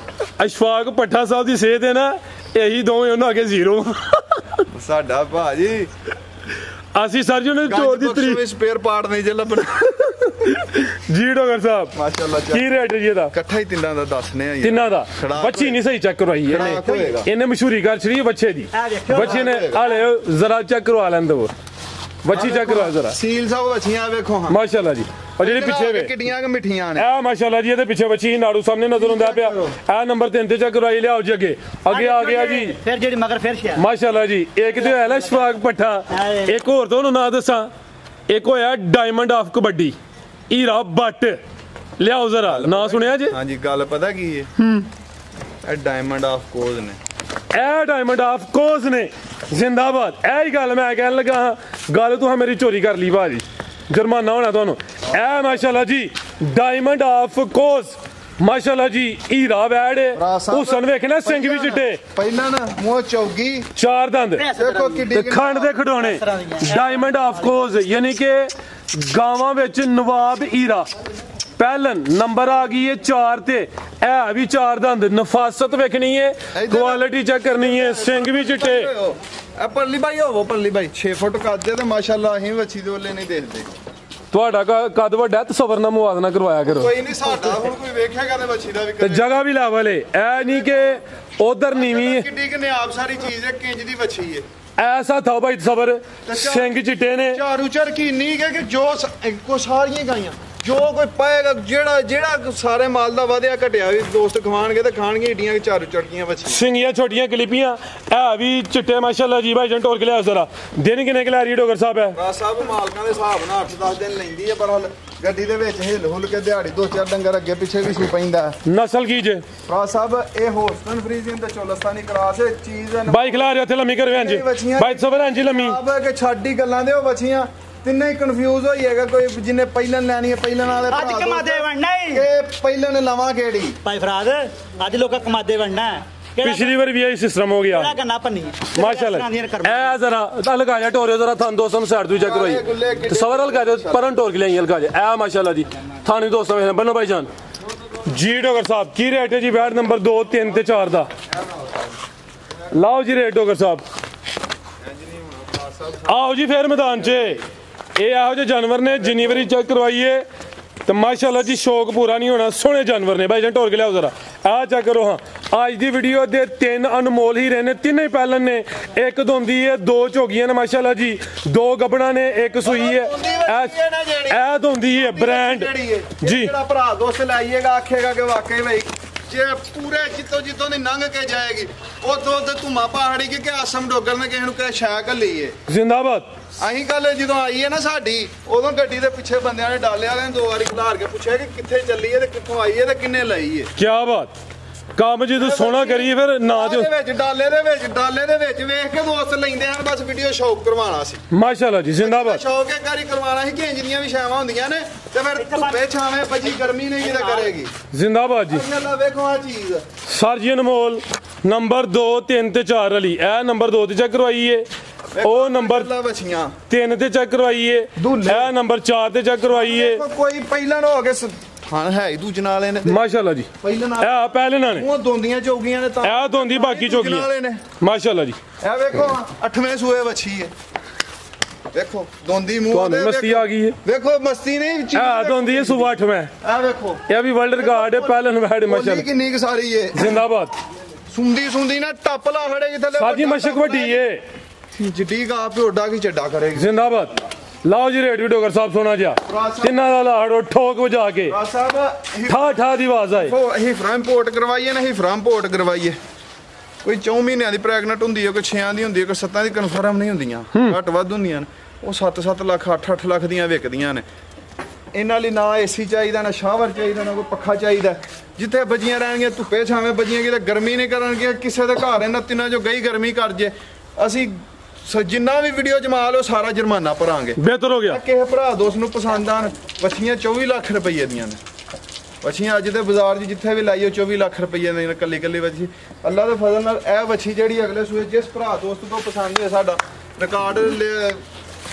ਅਸ਼ਫਾਕ ਭੱਠਾ ਸਾਹਿਬ ਦੀ ਸਿਹਤ ਹੈ ਨਾ ਇਹੀ ਦੋਵੇਂ ਉਹਨਾਂ ਅੱਗੇ ਜ਼ੀਰੋ। ਸਾਡਾ ਭਾਜੀ ਅਸੀਂ ਸਰ ਜੀ ਉਹਨੇ ਚੋਰ ਦੀ ਤਰੀਕ ਸਪੇਅਰ ਪਾਰਟ ਨਹੀਂ ਜੇ ਲੱਭਣਾ। ਜੀ ਡਾਕਟਰ ਸਾਹਿਬ ਮਾਸ਼ਾਅੱਲਾ ਕੀ ਰੇਟ ਜੀ ਇਹਦਾ? ਇਕੱਠਾ ਹੀ ਤਿੰਨਾਂ ਦਾ ਦੱਸਨੇ ਆ ਤਿੰਨਾਂ ਦਾ। ਬੱਚੀ ਨਹੀਂ ਸਹੀ ਚੈੱਕ ਕਰਵਾਈ ਇਹਨੇ ਮਸ਼ਹੂਰੀ ਕਰ ਛੜੀ ਬੱਚੇ ਦੀ। ਬੱਚੇ ਨੇ ਹਾਲੇ ਜ਼ਰਾ ਚੈੱਕ ਕਰਵਾ ਲੈਣ ਦਿਓ ਬੱਚੀ ਚੈੱਕ ਕਰਵਾ ਜ਼ਰਾ। ਸੀਲ ਸਾਹਿਬ ਬੱਚੀਆਂ ਵੇਖੋ ਹਾਂ ਮਾਸ਼ਾਅੱਲਾ ਜੀ। ਔਰ ਜਿਹੜੀ ਪਿੱਛੇ ਵੇ ਕਿੱਡੀਆਂ ਮਿੱਠੀਆਂ ਨੇ ਇਹ ਮਾਸ਼ਾਅੱਲਾ ਜੀ ਇਹਦੇ ਪਿੱਛੇ ਬੱਚੀ ਨਾੜੂ ਸਾਹਮਣੇ ਨਜ਼ਰ ਹੁੰਦਾ ਪਿਆ। ਇਹ ਨੰਬਰ 3 ਤੇ ਚੈੱਕ ਕਰਵਾਈ ਲਿਆਓ ਜੀ ਅੱਗੇ ਅੱਗੇ ਆ ਗਿਆ ਜੀ ਫਿਰ ਜਿਹੜੀ ਮਗਰ ਫਿਰ ਸ਼ਿਆ ਮਾਸ਼ਾਅੱਲਾ ਜੀ। ਇੱਕ ਤੇ ਹੋਇਆ ਨਾ ਅਸ਼ਫਾਕ ਭੱਠਾ ਇੱਕ ਹੋਰ ਤੁਹਾਨੂੰ ਨਾਂ ਦੱਸਾਂ ਇੱਕ ਹੋਇਆ ਡਾਇਮੰਡ ਆਫ ਕਬੱਡੀ ਹੀਰਾ ਬੱਟ ਲਿਆਓ ਜ਼ਰਾ ਨਾਂ ਸੁਣਿਆ ਜੀ? ਹਾਂਜੀ ਗੱਲ ਪਤਾ ਕੀ ਹੈ ਇਹ ਡਾਇਮੰਡ ਆਫ ਕੋਜ਼ ਨੇ ਇਹ ਡਾਇਮੰਡ ਆਫ ਕੋਜ਼ ਨੇ ਜ਼ਿੰਦਾਬਾਦ। ਇਹ ਹੀ ਗੱਲ ਮੈਂ ਕਹਿਣ ਲੱਗਾ ਹਾਂ ਗੱਲ ਤੂੰ ਮੇਰੀ ਚੋਰੀ ਕਰ ਲਈ ਭਾਜੀ ਜੁਰਮਾਨਾ ਹੋਣਾ ਤੁਹਾਨੂੰ। ਇਹ ਮਾਸ਼ਾਅੱਲਾ ਜੀ ਡਾਇਮੰਡ ਆਫ ਕੋਜ਼ ਮਾਸ਼ਾਅੱਲਾ ਜੀ ਹੀਰਾ ਵੈੜ ਹੁਸਨ ਵੇਖਣਾ ਸਿੰਘ ਵੀ ਚਿੱਟੇ ਪਹਿਲਾਂ ਨਾ ਮੂੰਹ ਚੌਗੀ ਚਾਰ ਦੰਦ ਦੇਖੋ ਕਿੱਡੀ ਖੰਡ ਦੇ ਖਿਡੌਣੇ ਡਾਇਮੰਡ ਆਫ ਕੋਜ਼ ਯਾਨੀ ਕਿ ਗਾਵਾਂ ਵਿੱਚ ਨਵਾਬ ਹੀਰਾ ਪਹਿਲਨ ਨੰਬਰ ਆ ਗਈ ਹੈ 4 ਤੇ ਇਹ ਵੀ ਚਾਰ ਦੰਦ ਨਫਾਸਤ ਵੇਖਣੀ ਹੈ ਕੁਆਲਿਟੀ ਚੈੱਕ ਕਰਨੀ ਹੈ ਸਿੰਘ ਵੀ ਚਿੱਟੇ। ਇਹ ਪਰਲੀ ਬਾਈ ਹੋਵੋ ਪਰਲੀ ਬਾਈ 6 ਫੁੱਟ ਕੱਦ ਤੇ ਮਾਸ਼ਾਅੱਲਾ ਅਸੀਂ ਵੱਛੀ ਦੇ ਵੱਲੇ ਨਹੀਂ ਦੇਖਦੇ। ਤੁਹਾਡਾ ਕੱਦ ਵੱਡਾ ਤੇ ਸਬਰ ਨਾਲ ਮੁਆਜ਼ਨਾ ਕਰਵਾਇਆ ਕਰੋ। ਕੋਈ ਨਹੀਂ ਸਾਡਾ ਹੁਣ ਕੋਈ ਵੇਖਿਆ ਕਦੇ ਵੱਛੀ ਦਾ ਵੀ ਤੇ ਜਗ੍ਹਾ ਵੀ ਲਾਵਲੇ ਐ ਨਹੀਂ ਕਿ ਉਧਰ ਨੀਵੀਂ ਕਿੱਡੀ ਕਿ ਨਿਆਬ ਸਾਰੀ ਚੀਜ਼ ਹੈ ਕਿੰਜ ਦੀ ਵੱਛੀ ਹੈ ਐਸਾ ਥਾ ਭਾਈ ਸਬਰ ਸਿੰਘ ਚਿੱਟੇ ਨੇ ਚਾਰੂ ਚਰਕੀ ਇੰਨੀ ਕਿ ਜੋ ਕੋ ਸਾਰੀਆਂ ਗਾਈਆਂ ਜੋ ਕੋਈ ਪਾਏਗਾ ਜਿਹੜਾ ਸਾਰੇ ਮਾਲ ਦਾ ਵਧਿਆ ਘਟਿਆ ਵੀ ਦੋਸਤ ਖਵਾਣਗੇ ਤੇ ਖਾਣਗੇ ਏਡੀਆਂ ਚਾਰੂ ਚੜਕੀਆਂ ਵੱਛੀਆਂ ਸਿੰਘੀਆਂ ਛੋਟੀਆਂ ਕਲਿਪੀਆਂ ਇਹ ਵੀ ਚਿੱਟੇ ਮਾਸ਼ਾਅੱਲਾ ਜੀ ਭਾਈ ਜਨ ਟੋਰ ਕੇ ਲਿਆ ਜ਼ਰਾ ਦਿਨ ਕਿੰਨੇ ਕਿ ਲੈ ਰਹੀ ਡੋਗਰ ਸਾਹਿਬ ਹੈ ਰਾਜ ਸਾਹਿਬ ਮਾਲਕਾਂ ਦੇ ਹਿਸਾਬ ਨਾਲ 8-10 ਦਿਨ ਲੈਂਦੀ ਹੈ ਪਰ ਗੱਡੀ ਦੇ ਵਿੱਚ ਹਿੱਲ ਹੁੱਲ ਕੇ ਦਿਹਾੜੀ 2-4 ਡੰਗਰ ਅੱਗੇ ਪਿੱਛੇ ਵੀ ਸੂ ਪੈਂਦਾ। ਨਸਲ ਕੀ ਜੇ ਰਾਜ ਸਾਹਿਬ ਇਹ ਹੋਸਟਨ ਫਰੀਜ਼ਿੰਗ ਤੇ ਚੋਲਸਤਾਨੀ ਕਰਾਸ ਹੈ ਚੀਜ਼ ਬਾਈਕ ਲਾ ਰਹੇ ਉੱਥੇ ਲੰਮੀ ਕਰਵੇ ਅੰਜੀ ਬਾਈ ਸਬਰ ਅੰਜੀ ਲੰਮੀ ਆਪ ਕਿ ਛੱਡੀ ਗੱਲਾਂ ਦੇ ਉਹ ਵੱਛੀਆਂ ਤਿੰਨੇ ਹੀ ਕਨਫਿਊਜ਼ ਹੋਈ ਹੈਗਾ ਕੋਈ ਜਿੰਨੇ ਪਹਿਲਾਂ ਲੈਣੀ ਹੈ ਪਹਿਲਾਂ ਨਾਲ ਅੱਜ ਕਮਾਦੇ ਵੰਡਣਾ ਹੀ ਕਿ ਪਹਿਲਾਂ ਨੇ ਲਵਾਂ ਕਿਹੜੀ ਭਾਈ ਫਰਾਦ ਅੱਜ ਲੋਕਾਂ ਕਮਾਦੇ ਵੰਡਣਾ ਪਿਛਲੀ ਵਾਰ ਵੀ ਇਹ ਸਿਸਟਮ ਹੋ ਗਿਆ ਕਿਹੜਾ ਕਰਨਾ ਪੰਨੀ ਮਾਸ਼ਾਅੱਲਾ। ਇਹ ਜ਼ਰਾ ਹਲਕਾ ਜਾ ਟੋਰਿਓ ਜ਼ਰਾ ਤੁਹਾਨੂੰ ਦੋਸਤਾਂ ਨੂੰ ਸਾਈਡ ਤੋਂ ਚੈੱਕ ਕਰਵਾਈ ਤੇ ਸਬਰ ਹਲਕਾ ਜੋ ਪਰਨ ਟੋਰ ਕੇ ਲਈ ਹਲਕਾ ਜਾ ਇਹ ਮਾਸ਼ਾਅੱਲਾ ਜੀ ਥਾਣੀ ਦੋਸਤਾਂ ਬੰਨੋ ਭਾਈ ਜਾਨ ਜੀ ਡੋਗਰ ਸਾਹਿਬ ਕੀ ਰੇਟ ਹੈ ਜੀ ਬੈਟ ਨੰਬਰ 2 3 ਤੇ 4 ਦਾ ਲਾਓ ਜੀ ਰੇਟ ਡੋਗਰ ਸਾਹਿਬ ਆਓ ਜੀ ਫੇਰ ਮੈਦਾਨ 'ਚ ਇਹ ਇਹੋ ਜਿਹੇ ਜਾਨਵਰ ਨੇ ਜਿੰਨੀ ਵਾਰੀ ਚੈੱਕ ਕਰਵਾਈਏ ਤੇ ਮਾਸ਼ਾਅੱਲਾ ਜੀ ਸ਼ੌਕ ਪੂਰਾ ਨਹੀਂ ਹੋਣਾ ਸੋਹਣੇ ਜਾਨਵਰ ਨੇ ਭਾਈ ਜਾਨ ਟੋਰ ਕੇ ਲਿਆਓ ਜ਼ਰਾ ਆ ਚੈੱਕ ਕਰੋ ਹਾਂ ਅੱਜ ਦੀ ਵੀਡੀਓ ਦੇ 3 ਅਨਮੋਲ ਹੀਰੇ ਨੇ ਤਿੰਨੇ ਪਹਿਲਨ ਨੇ ਇੱਕ ਧੁੰਦੀ ਹੈ 2 ਝੋਗੀਆਂ ਨੇ ਮਾਸ਼ਾਅੱਲਾ ਜੀ 2 ਗੱਬਣਾ ਨੇ ਇੱਕ ਸੂਈ ਹੈ ਇਹ ਧੁੰਦੀ ਹੈ ਬ੍ਰਾਂਡ ਜੀ ਜਿਹੜਾ ਭਰਾ ਦੋਸਤ ਲਾਈਏਗਾ ਆਖੇਗਾ ਕਿ ਵਾਕਈ ਭਾਈ ਜੇ ਪੂਰੇ ਜਿੱਤੋਂ ਦੀ ਲੰਘ ਕੇ ਜਾਏਗੀ ਉਦੋਂ ਤੇ ਧੁਮਾ ਪਹਾੜੀ ਕਿ ਆਸਮ ਡੋਗਰ ਨੇ ਕਿਸੇ ਨੂੰ ਕਹੇ ਸ਼ਾਇਕ ਲਈਏ ਜ਼ਿੰਦਾਬਾਦ। ਅਸੀਂ ਕੱਲ ਜਦੋਂ ਆਈ ਹੈ ਨਾ ਸਾਡੀ ਉਦੋਂ ਗੱਡੀ ਦੇ ਪਿੱਛੇ ਬੰਦਿਆਂ ਨੇ ਡਾਲੇ ਵਾਲਿਆਂ ਨੇ 2 ਵਾਰੀ ਖਿਲਾਰ ਕੇ ਪੁੱਛਿਆ ਕਿ ਕਿੱਥੇ ਚੱਲੀ ਹੈ ਤੇ ਕਿੱਥੋਂ ਆਈ ਹੈ ਤੇ ਕਿੰਨੇ ਲਈ ਹੈ। ਕੀ ਬਾਤ ਕੰਮ ਜੇ ਤੂੰ ਸੋਹਣਾ ਕਰੀਏ ਫਿਰ ਨਾ ਜੋ ਡਾਲੇ ਦੇ ਵਿੱਚ ਵੇਖ ਕੇ ਦੋਸਤ ਲੈਂਦੇ ਹਨ ਬਸ ਵੀਡੀਓ ਸ਼ੌਕ ਕਰਵਾਉਣਾ ਸੀ ਮਾਸ਼ਾਅੱਲਾ ਜੀ ਜ਼ਿੰਦਾਬਾਦ ਸ਼ੌਕ ਹੈ ਕਾਰੀ ਕਰਵਾਉਣਾ ਸੀ ਕਿ ਇੰਜਨੀਆਂ ਵੀ ਛਾਵਾਂ ਹੁੰਦੀਆਂ ਨੇ ਤੇ ਫਿਰ ਧੁੱਪੇ ਛਾਵੇਂ ਬੱਜੀ ਗਰਮੀ ਨਹੀਂ ਕਿਤੇ ਕਰੇਗੀ ਜ਼ਿੰਦਾਬਾਦ ਜੀ। ਅੱਲਾ ਵੇਖੋ ਆ ਚੀਜ਼ ਸਰ ਜੀ ਅਨਮੋਲ ਨੰਬਰ 2 3 ਤੇ 4 ਵਾਲੀ ਇਹ ਨੰਬਰ 2 ਤੇ ਚੈੱਕ ਕਰਵਾਈਏ ਉਹ ਨੰਬਰ 3 ਤੇ ਚੈੱਕ ਕਰਵਾਈਏ ਇਹ ਨੰਬਰ 4 ਤੇ ਚੈੱਕ ਕਰਵਾਈਏ ਕੋਈ ਪਹਿਲਾਂ ਹੋ ਕੇ ਹਾਂ ਹੈ ਦੂਜੇ ਨਾਲੇ ਨੇ ਮਾਸ਼ਾਅੱਲਾ ਜੀ ਇਹ ਪਹਿਲੇ ਨਾਲ ਨੇ ਉਹ ਦੋਂਦੀਆਂ ਚੌਗੀਆਂ ਨੇ ਤਾਂ ਇਹ ਦੋਂਦੀ ਬਾਕੀ ਚੌਗੀਆਂ ਮਾਸ਼ਾਅੱਲਾ ਜੀ। ਇਹ ਵੇਖੋ 8ਵੇਂ ਸੂਏ ਵੱਛੀ ਹੈ ਵੇਖੋ ਦੋਂਦੀ ਮੂੰਹ ਤੁਹਾਨੂੰ ਮਸਤੀ ਆ ਗਈ ਹੈ ਵੇਖੋ ਮਸਤੀ ਨਹੀਂ ਇਹ ਦੋਂਦੀ ਹੈ ਸੁਬਾ 8ਵੇਂ ਇਹ ਵੇਖੋ ਇਹ ਵੀ ਵਰਲਡ ਰਿਕਾਰਡ ਹੈ ਪਹਿਲਨ ਵੈਡ ਮਾਸ਼ਾਅੱਲਾ ਕਿੰਨੀ ਕੁ ਸਾਰੀ ਹੈ ਜ਼ਿੰਦਾਬਾਦ। ਸੁੰਦੀ ਨਾ ਟੱਪ ਲਾ ਖੜੇ ਥੱਲੇ ਸਾਜੀ ਮਸ਼ਕ ਵੱਡੀ ਏ ਜਿੱਡੀ ਗਾ ਪਿਓਡਾ ਕੀ ਚੱਡਾ ਕਰੇਗੀ ਜ਼ਿੰਦਾਬਾਦ। ਲਾਓ ਜੀ ਰੇਟ ਵੀ ਡੋਗਰ ਸਾਹਿਬ ਸੋਨਾ ਜਿਹਾ ਤਿੰਨਾਂ ਦਾ ਲਾੜੋ ਠੋਕ ਵਜਾ ਕੇ ਠਾ ਠਾ ਦੀ ਆਵਾਜ਼ ਆਏ ਅਸੀਂ ਫਰਮ ਪੋਰਟ ਕਰਵਾਈਏ ਨਾ ਅਸੀਂ ਫਰਮ ਪੋਰਟ ਕਰਵਾਈਏ ਕੋਈ 4 ਮਹੀਨਿਆਂ ਦੀ ਪ੍ਰੈਗਨੈਂਟ ਹੁੰਦੀ ਹੈ ਕੋਈ 6 ਦੀ ਹੁੰਦੀ ਹੈ ਕੋਈ 7 ਦੀ ਕਨਫਰਮ ਨਹੀਂ ਹੁੰਦੀਆਂ ਘੱਟ ਵੱਧ ਹੁੰਦੀਆਂ ਨੇ ਉਹ 7-7 ਲੱਖ 8-8 ਲੱਖ ਦੀਆਂ ਵਿਕਦੀਆਂ ਨੇ। ਇਹਨਾਂ ਲਈ ਨਾ ਏਸੀ ਚਾਹੀਦਾ ਨਾ ਸ਼ਾਵਰ ਚਾਹੀਦਾ ਨਾ ਕੋਈ ਪੱਖਾ ਚਾਹੀਦਾ ਜਿੱਥੇ ਬੱਜੀਆਂ ਰਹਿਣਗੀਆਂ ਧੁੱਪੇ ਛਾਵੇਂ ਬੱਜੀਆਂ ਕਿਤੇ ਗਰਮੀ ਨਹੀਂ ਕਰਨਗੀਆਂ ਕਿਸੇ ਦੇ ਘਰ ਇਹਨਾਂ ਤਿੰਨਾਂ ਚੋਂ ਗਈ ਗਰਮੀ ਕਰ ਜੇ ਅਸੀਂ ਜਿੰਨਾ ਵੀ ਵੀਡੀਓ ਜਮਾ ਲਓ ਸਾਰਾ ਜੁਰਮਾਨਾ ਭਰਾਂਗੇ ਬਿਹਤਰ ਹੋ ਗਿਆ। ਕਿਸੇ ਭਰਾ ਦੋਸਤ ਨੂੰ ਪਸੰਦ ਆਣ ਵੱਛੀਆਂ 24 ਲੱਖ ਰੁਪਏ ਦੀਆਂ ਨੇ ਵੱਛੀਆਂ ਅੱਜ ਦੇ ਬਾਜ਼ਾਰ 'ਚ ਜਿੱਥੇ ਵੀ ਲਾਈਓ 24 ਲੱਖ ਰੁਪਏ ਦੀਆਂ ਕੱਲੀ ਵੱਛੀ ਅੱਲਾ ਦੇ ਫਜ਼ਲ ਨਾਲ ਇਹ ਵੱਛੀ ਜਿਹੜੀ ਅਗਲੇ ਸੂਏ ਜਿਸ ਭਰਾ ਦੋਸਤ ਤੋਂ ਪਸੰਦ ਹੋਏ ਸਾਡਾ ਰਿਕਾਰਡ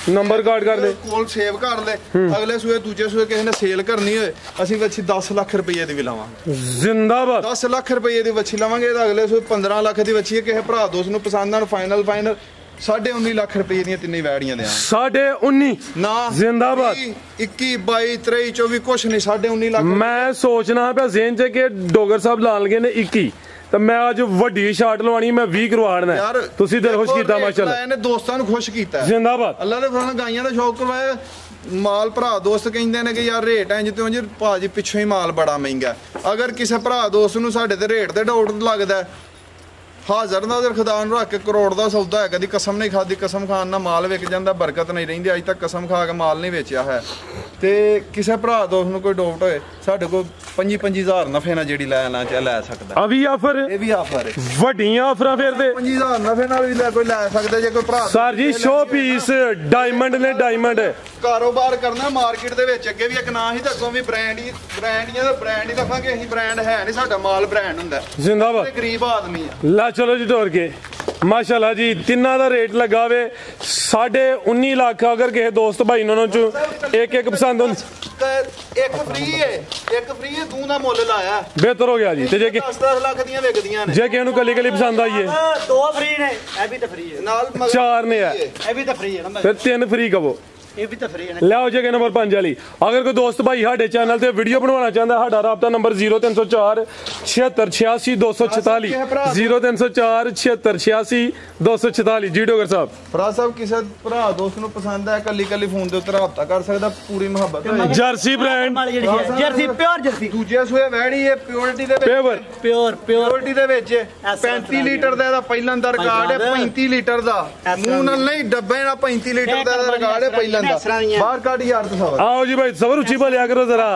ਨੰਬਰ ਕਾਰਡ ਕਰ ਲੈ ਕੋਲ ਸੇਵ ਕਰ ਲੈ ਅਗਲੇ ਸੂਏ ਦੂਜੇ ਸੂਏ ਕਿਸੇ ਨੇ ਸੇਲ ਕਰਨੀ ਹੋਏ ਅਸੀਂ ਵੱਛੀ 10 ਲੱਖ ਰੁਪਏ ਦੀ ਵੀ ਲਾਵਾਂਗੇ ਜ਼ਿੰਦਾਬਾਦ 10 ਲੱਖ ਰੁਪਏ ਦੀ ਵੱਛੀ ਲਾਵਾਂਗੇ ਤਾਂ ਅਗਲੇ ਸੂਏ 15 ਲੱਖ ਦੀ ਵੱਛੀ ਹੈ ਕਿਸੇ ਭਰਾ ਦੋਸਤ ਨੂੰ ਪਸੰਦ ਆਣ ਫਾਈਨਲ 19.5 ਲੱਖ ਰੁਪਏ ਦੀਆਂ ਤਿੰਨੇ ਵੈੜੀਆਂ ਦੇ 19.5 ਨਾ ਜ਼ਿੰਦਾਬਾਦ 21 22 23 24 ਕੁਛ ਨਹੀਂ 19.5 ਲੱਖ ਮੈਂ ਸੋਚਣਾ ਪਿਆ ਜ਼ੇਨ ਚ ਕਿ ਡੋਗਰ ਸਾਹਿਬ ਲਾਣ ਲਗੇ ਨੇ 21 ਤਾਂ ਮੈਂ ਅੱਜ ਵੱਡੀ ਸ਼ਾਟ ਲਵਾਣੀ ਮੈਂ 20 ਕਰਵਾਣਾ ਤੁਸੀਂ ਦਿਲ ਖੁਸ਼ ਕੀਤਾ ਮਾਸ਼ਾਅੱਲਾ ਇਹਨੇ ਦੋਸਤਾਂ ਨੂੰ ਖੁਸ਼ ਕੀਤਾ ਜ਼ਿੰਦਾਬਾਦ ਅੱਲਾ ਦੇ ਫਜ਼ਲ ਗਾਈਆਂ ਦਾ ਸ਼ੌਕ ਕਰਵਾਇਆ ਮਾਲ ਭਰਾ ਦੋਸਤ ਕਹਿੰਦੇ ਨੇ ਕਿ ਯਾਰ ਰੇਟ ਇੰਜ ਤੇ ਉਂਝ ਭਾਜੀ ਪਿੱਛੋਂ ਹੀ ਮਾਲ ਬੜਾ ਮਹਿੰਗਾ ਅਗਰ ਕਿਸੇ ਭਰਾ ਦੋਸਤ ਨੂੰ ਸਾਡੇ ਤੇ ਰੇਟ ਤੇ ਡਾਊਟ ਲੱਗਦਾ ਹਾਜ਼ਰ ਨਾਜ਼ਰ ਖੁਦਾ ਨੂੰ ਰੱਖ ਕੇ ਕਰੋੜ ਦਾ ਸੌਦਾ ਹੈ ਕਦੀ ਕਸਮ ਨਹੀਂ ਖਾਦੀ ਕਸਮ ਖਾਣ ਨਾਲ ਮਾਲ ਵਿਕ ਜਾਂਦਾ ਬਰਕਤ ਨਹੀਂ ਰਹਿੰਦੀ ਅੱਜ ਤੱਕ ਕਸਮ ਖਾ ਕੇ ਮਾਲ ਨਹੀਂ ਵੇਚਿਆ ਹੈ ਤੇ ਕਿਸੇ ਭਰਾ ਦੋਸਤ ਨੂੰ ਕੋਈ ਡਾਊਟ ਹੋਏ ਸਾਡੇ ਕੋਲ 25,000 ਨਫੇ ਨਾਲ ਜਿਹੜੀ ਲੈਣਾ ਚਾਹ ਲੈ ਸਕਦਾ ਅਭੀ ਆਫਰ ਇਹ ਵੀ ਆਫਰ ਹੈ ਵੱਡੀਆਂ ਆਫਰਾਂ ਫਿਰ ਤੇ 25,000 ਨਫੇ ਨਾਲ ਵੀ ਕੋਈ ਲੈ ਸਕਦਾ ਜੇ ਕੋਈ ਭਰਾ ਸਰ ਜੀ ਸ਼ੋ ਪੀਸ ਡਾਇਮੰਡ ਨੇ ਡਾਇਮੰਡ ਕਾਰੋਬਾਰ ਕਰਨਾ ਮਾਰਕੀਟ ਦੇ ਵਿੱਚ ਅੱਗੇ ਵੀ ਇੱਕ ਨਾਂ ਹੀ ਦੱਸੋ ਵੀ ਬ੍ਰਾਂਡ ਹੀ ਦੱਸਾਂਗੇ ਅਸੀਂ ਬ੍ਰਾਂਡ ਹੈ ਨਹੀਂ ਸਾਡਾ ਮਾਲ ਬ੍ਰਾਂਡ ਹੁੰਦਾ ਜ਼ਿੰਦਾਬਾਦ ਗਰੀਬ ਆਦਮੀ ਆ ਲਾ ਚਲੋ ਜੀ ਤੋਰ ਕੇ ਮਾਸ਼ਾਅੱਲਾ ਜੀ ਤਿੰਨਾਂ ਦਾ ਰੇਟ ਲਗਾਵੇ 19.5 ਲੱਖ ਅਗਰ ਕਿਸੇ ਦੋਸਤ ਭਾਈ ਉਹਨਾਂ ਚੋਂ ਇੱਕ ਪਸੰਦ ਇੱਕ ਫ੍ਰੀ ਹੈ ਤੂੰ ਨਾ ਮੁੱਲ ਲਾਇਆ ਬਿਹਤਰ ਹੋ ਗਿਆ ਜੀ ਤੇ ਜੇ 10 ਲੱਖ ਦੀਆਂ ਵਿਕਦੀਆਂ ਨੇ ਜੇ ਕਿਸੇ ਨੂੰ ਕੱਲੀ ਪਸੰਦ ਆਈਏ 2 ਫ੍ਰੀ ਨੇ ਇਹ ਵੀ ਤਾਂ ਫ੍ਰੀ ਹੈ ਨਾਲ 4 ਨੇ ਆ ਇਹ ਵੀ ਤਾਂ ਫ੍ਰੀ ਹੈ ਨਾ ਫਿਰ 3 ਫ੍ਰੀ ਕਹੋ ਇਹ ਵੀ ਤਾਂ ਫ੍ਰੀ ਹੈ ਲਿਆਓ ਜੇ ਨੰਬਰ 5 ਵਾਲੀ ਅਗਰ ਕੋਈ ਦੋਸਤ ਭਾਈ ਸਾਡੇ ਚੈਨਲ ਤੇ ਵੀਡੀਓ ਬਣਵਾਉਣਾ ਚਾਹੁੰਦਾ ਸਾਡਾ ਰਾਬਤਾ ਨੰਬਰ 0304 7686 246 0304 7686 246 ਜੀ ਡੋਗਰ ਸਾਹਿਬ ਭਰਾ ਸਾਹਿਬ ਕਿਸੇ ਭਰਾ ਦੋਸਤ ਨੂੰ ਪਸੰਦ ਹੈ ਕੱਲੀ ਫੋਨ ਦੇ ਉੱਤੇ ਰਾਬਤਾ ਕਰ ਸਕਦਾ ਪੂਰੀ ਮੁਹੱਬਤ jersey brand jersey pure jersey ਦੂਜੇ ਸੂਏ ਵਹਿਣੀ ਹੈ ਪਿਓਰਿਟੀ ਦੇ ਵਿੱਚ ਪਿਓਰਿਟੀ ਦੇ ਵਿੱਚ 35 ਲੀਟਰ ਦਾ ਇਹਦਾ ਪਹਿਲਾਂ ਦਾ ਰਿਕਾਰਡ ਹੈ 35 ਲੀਟਰ ਦਾ ਮੂੰਹ ਨਾਲ ਨਹੀਂ ਡੱਬੇ ਨਾਲ 35 ਲੀਟਰ ਦਾ ਰਿਕਾਰਡ ਹੈ ਪਹਿਲਾਂ ਬਾਹਰ ਕੱਢ ਯਾਰ ਤੁਸੀਂ आओ जी भाई सबर उची बोलिया करो जरा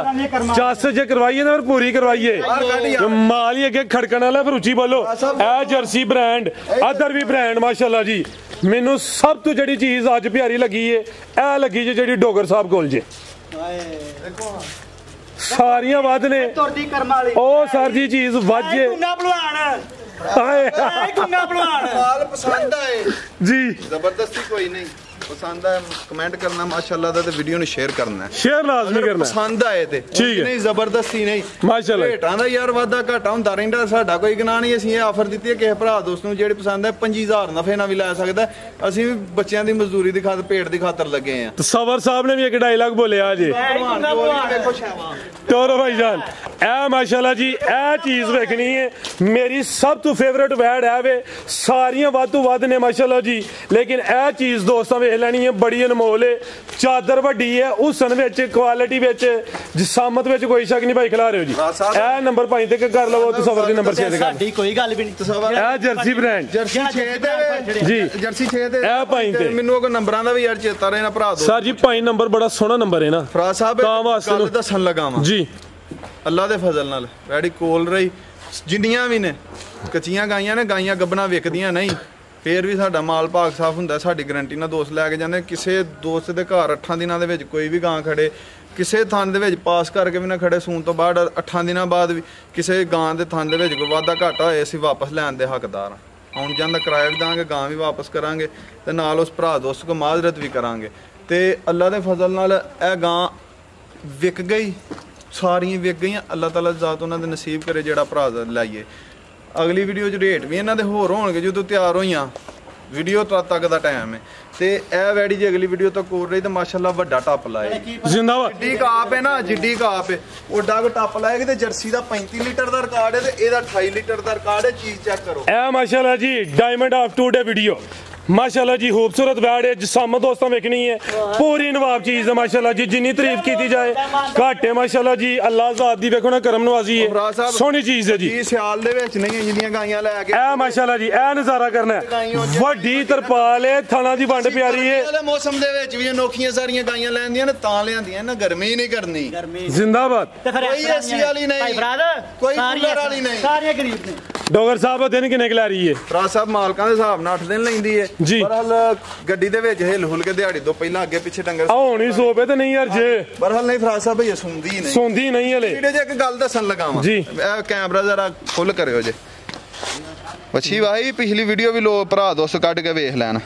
चास जे करवाइए ना फिर पूरी करवाइए माल ही अगे खड़कन वाला फिर उची बोलो ए जर्सी ब्रांड अदर भी ब्रांड माशाल्लाह जी मैनू सब तो जड़ी चीज अज प्यारी लगी है ए लगी जे जड़ी डोगर साहब कोल जे सारियां वध ने ओ सर जी चीज वध जे माल पसंद आए जी जबरदस्ती कोई नहीं पसंद आए कमेंट करना माशाल्लाह दा ते वीडियो नु शेयर करना है शेयर लाजमी करना पसंद आए ते नहीं जबरदस्ती नहीं माशाल्लाह रेटां दा यार वादा घाटा ਹੁੰਦਾ ਰਹਿੰਦਾ ਸਾਡਾ ਕੋਈ ਗਨਾ ਨਹੀਂ ਅਸੀਂ ਇਹ ਆਫਰ ਦਿੱਤੀ ਹੈ ਕਿਸੇ ਭਰਾ ਦੋਸਤ ਨੂੰ ਜਿਹੜੀ ਪਸੰਦ ਹੈ 25,000 ਨਫੇ ਨਾਲ ਵੀ ਲੈ ਸਕਦਾ ਅਸੀਂ ਵੀ ਬੱਚਿਆਂ ਦੀ ਮਜ਼ਦੂਰੀ ਦੀ ਖਾਤਰ ਪੇਟ ਦੀ ਖਾਤਰ ਲੱਗੇ ਆ तो सवर साहब ने भी एक डायलॉग बोलिया जी टोरो भाईजान ए माशाल्लाह जी ए चीज वेखनी है मेरी सब तो फेवरेट वैड है वे सारियां वध तो वध ने माशाल्लाह जी लेकिन ए चीज दोस्तों वेख लेनी है बड़ी अनमोल है चादर वड्डी है हुसन विच क्वालिटी विच जिसामत विच कोई शक नहीं भाई खिला रहे हो जी ए नंबर 5 ते कर लवो तो सवर दे नंबर 6 ते साडी कोई गल भी नहीं तसवर ए जर्सी ब्रांड ਜਰਸੀ 6 ਦੇ ਜੀ ਜਰਸੀ 6 ਦੇ ਇਹ ਭਾਈ ਤੇ ਮੈਨੂੰ ਉਹ ਨੰਬਰਾਂ ਦਾ ਵੀ ਯਾਰ ਚੇਤਾ ਰਹਿਣਾ ਭਰਾ ਦੋ सर जी 5 नंबर बड़ा सोहना नंबर है ना ਫਰਾ ਸਾਹਿਬ ਤਾਂ ਵਾਸਤੇ ਗੱਲ ਦੱਸਣ ਲੱਗਾ ਵਾਂ जी ਅੱਲਾ ਦੇ ਫਜ਼ਲ ਨਾਲ ਵੈੜੀ ਕੋਲ ਰਹੀ ਜਿੰਨੀਆਂ ਵੀ ਨੇ ਕੱਚੀਆਂ ਗਾਈਆਂ ਨੇ ਗਾਈਆਂ ਗੱਬਣਾ ਵਿਕਦੀਆਂ ਨਹੀਂ ਫੇਰ ਵੀ ਸਾਡਾ ਮਾਲ ਭਾਗ ਸਾਫ ਹੁੰਦਾ ਸਾਡੀ ਗਾਰੰਟੀ ਨਾਲ ਦੋਸਤ ਲੈ ਕੇ ਜਾਂਦੇ ਕਿਸੇ ਦੋਸਤ ਦੇ ਘਰ 8 ਦਿਨਾਂ ਦੇ ਵਿੱਚ ਕੋਈ ਵੀ ਗਾਂ ਖੜੇ ਕਿਸੇ ਥਾਂ ਦੇ ਵਿੱਚ ਪਾਸ ਕਰਕੇ ਵੀ ਨਾ ਖੜੇ ਸੂਣ ਤੋਂ ਬਾਅਦ 8 ਦਿਨਾਂ ਬਾਅਦ ਵੀ ਕਿਸੇ ਗਾਂ ਦੇ ਥਾਂ ਦੇ ਵਿੱਚ ਕੋਈ ਵਾਧਾ ਘਾਟਾ ਹੋਏ ਅਸੀਂ ਵਾਪਸ ਲੈਣ ਦੇ ਹੱਕਦਾਰ ਹਾਂ ਆਉਣ ਜਾਣ ਦਾ ਕਿਰਾਇਆ ਵੀ ਦਾਂਗੇ ਗਾਂ ਵੀ ਵਾਪਸ ਕਰਾਂਗੇ ਤੇ ਨਾਲ ਉਸ ਭਰਾ ਦੋਸਤ ਕੋ ਮਾਜ਼ਰਤ ਵੀ ਕਰਾਂਗੇ ਤੇ ਅੱਲਾ ਦੇ ਫਜ਼ਲ ਨਾਲ ਇਹ ਗਾਂ ਵਿਕ ਗਈ ਸਾਰੀਆਂ ਵਿਕ ਗਈਆਂ ਅੱਲਾਹ ਤਾਲਾ ਜ਼ਾਤ ਉਹਨਾਂ ਦੇ ਨਸੀਬ ਕਰੇ ਜਿਹੜਾ ਭਰਾ ਲਾਈਏ ਅਗਲੀ ਵੀਡੀਓ 'ਚ ਰੇਟ ਵੀ ਇਹਨਾਂ ਦੇ ਹੋਰ ਹੋਣਗੇ ਜਦੋਂ ਤਿਆਰ ਹੋਈਆਂ ਵੀਡੀਓ ਤੱਕ ਦਾ ਟਾਈਮ ਹੈ ਤੇ ਇਹ ਵੈੜੀ ਜੇ ਅਗਲੀ ਵੀਡੀਓ ਤੱਕ ਹੋ ਰਹੀ ਤਾਂ ਮਾਸ਼ਾਅੱਲਾ ਵੱਡਾ ਟੱਪ ਲਾਏ जिंदाबाद ਜਿੱਡੀ ਕਾਪ ਹੈ ਨਾ ਜਿੱਡੀ ਕਾਪ ਹੈ ਓਡਾ ਕੋ ਟੱਪ ਲਾਏਗੀ ਤੇ ਜਰਸੀ ਦਾ 35 ਲੀਟਰ ਦਾ ਰਿਕਾਰਡ ਹੈ ਤੇ ਇਹਦਾ 28 ਲੀਟਰ ਦਾ ਰਿਕਾਰਡ ਹੈ ਚੀਜ਼ ਚੈੱਕ ਕਰੋ ए माशाल्लाह जी डायमंड ऑफ टुडे वीडियो माशाल्लाह जी खूबसूरत बैड है जिसामत दोस्तों वेखनी है पूरी नवाब चीज है माशाल्लाह जी जिन्नी तारीफ की जाए घट है माशाल्लाह जी अल्लाह ज़ात दी वेखो ना करम नवाजी है सोहनी चीज है जी ਇਹ ਸਿਆਲ ਦੇ ਵਿੱਚ ਨਹੀਂ ਜਿੰਨੀਆਂ ਗਾਈਆਂ ਲੈ ਕੇ ए माशाल्लाह जी ए नजारा करना है ਵੱਡੀ ਤਰਪਾਲ ਹੈ ਥਣਾ ਦੀ ਵੰਡ ਪਿਆਰੀ ਹੈ ਵਾਲੇ ਮੌਸਮ ਦੇ ਵਿੱਚ ਵੀ ਅਨੋਖੀਆਂ ਸਾਰੀਆਂ ਗਾਈਆਂ ਲੈਂਦੀਆਂ ਨੇ ਤਾਂ ਲਿਆਂਦੀਆਂ ਨਾ ਗਰਮੀ ਨਹੀਂ ਕਰਨੀ जिंदाबाद ਕੋਈ ਏਸੀ ਵਾਲੀ ਨਹੀਂ ਕੋਈ ਕੂਲਰ ਵਾਲੀ ਨਹੀਂ ਸਾਰੀਆਂ ਗਰੀਬ ਨੇ डोगर साहब दिन किन्ने खिला रही है ਭਰਾ ਸਾਹਿਬ ਮਾਲਕਾਂ ਦੇ ਹਿਸਾਬ ਨਾਲ 8 ਦਿਨ ਲੈਂਦੀ ਹੈ ਜੀ। ਪਰ ਹਲ ਗੱਡੀ ਦੇ ਵਿੱਚ ਹਿਲ ਹੁਲ ਕੇ ਦਿਹਾੜੀ ਤੋਂ ਪਹਿਲਾਂ ਅੱਗੇ ਪਿੱਛੇ ਡੰਗਰ होनी सोपे तो नहीं यार जे ਪਰ ਹਲ ਨਹੀਂ ਭਰਾ ਸਾਹਿਬ ਇਹ ਸੁਣਦੀ ਨਹੀਂ सोंदी नहीं हले ਵੀਡੀਓ 'ਚ ਇੱਕ ਗੱਲ ਦੱਸਣ ਲੱਗਾ ਵਾਂ ਜੀ। ਇਹ ਕੈਮਰਾ ਜ਼ਰਾ ਫੁੱਲ ਕਰਿਓ ਜੇ ਵੱਛੀ ਵਾਹੀ ਪਿਛਲੀ ਵੀਡੀਓ ਵੀ ਲੋ ਭਰਾ ਦੋਸਤ ਕੱਢ ਕੇ ਵੇਖ ਲੈਣ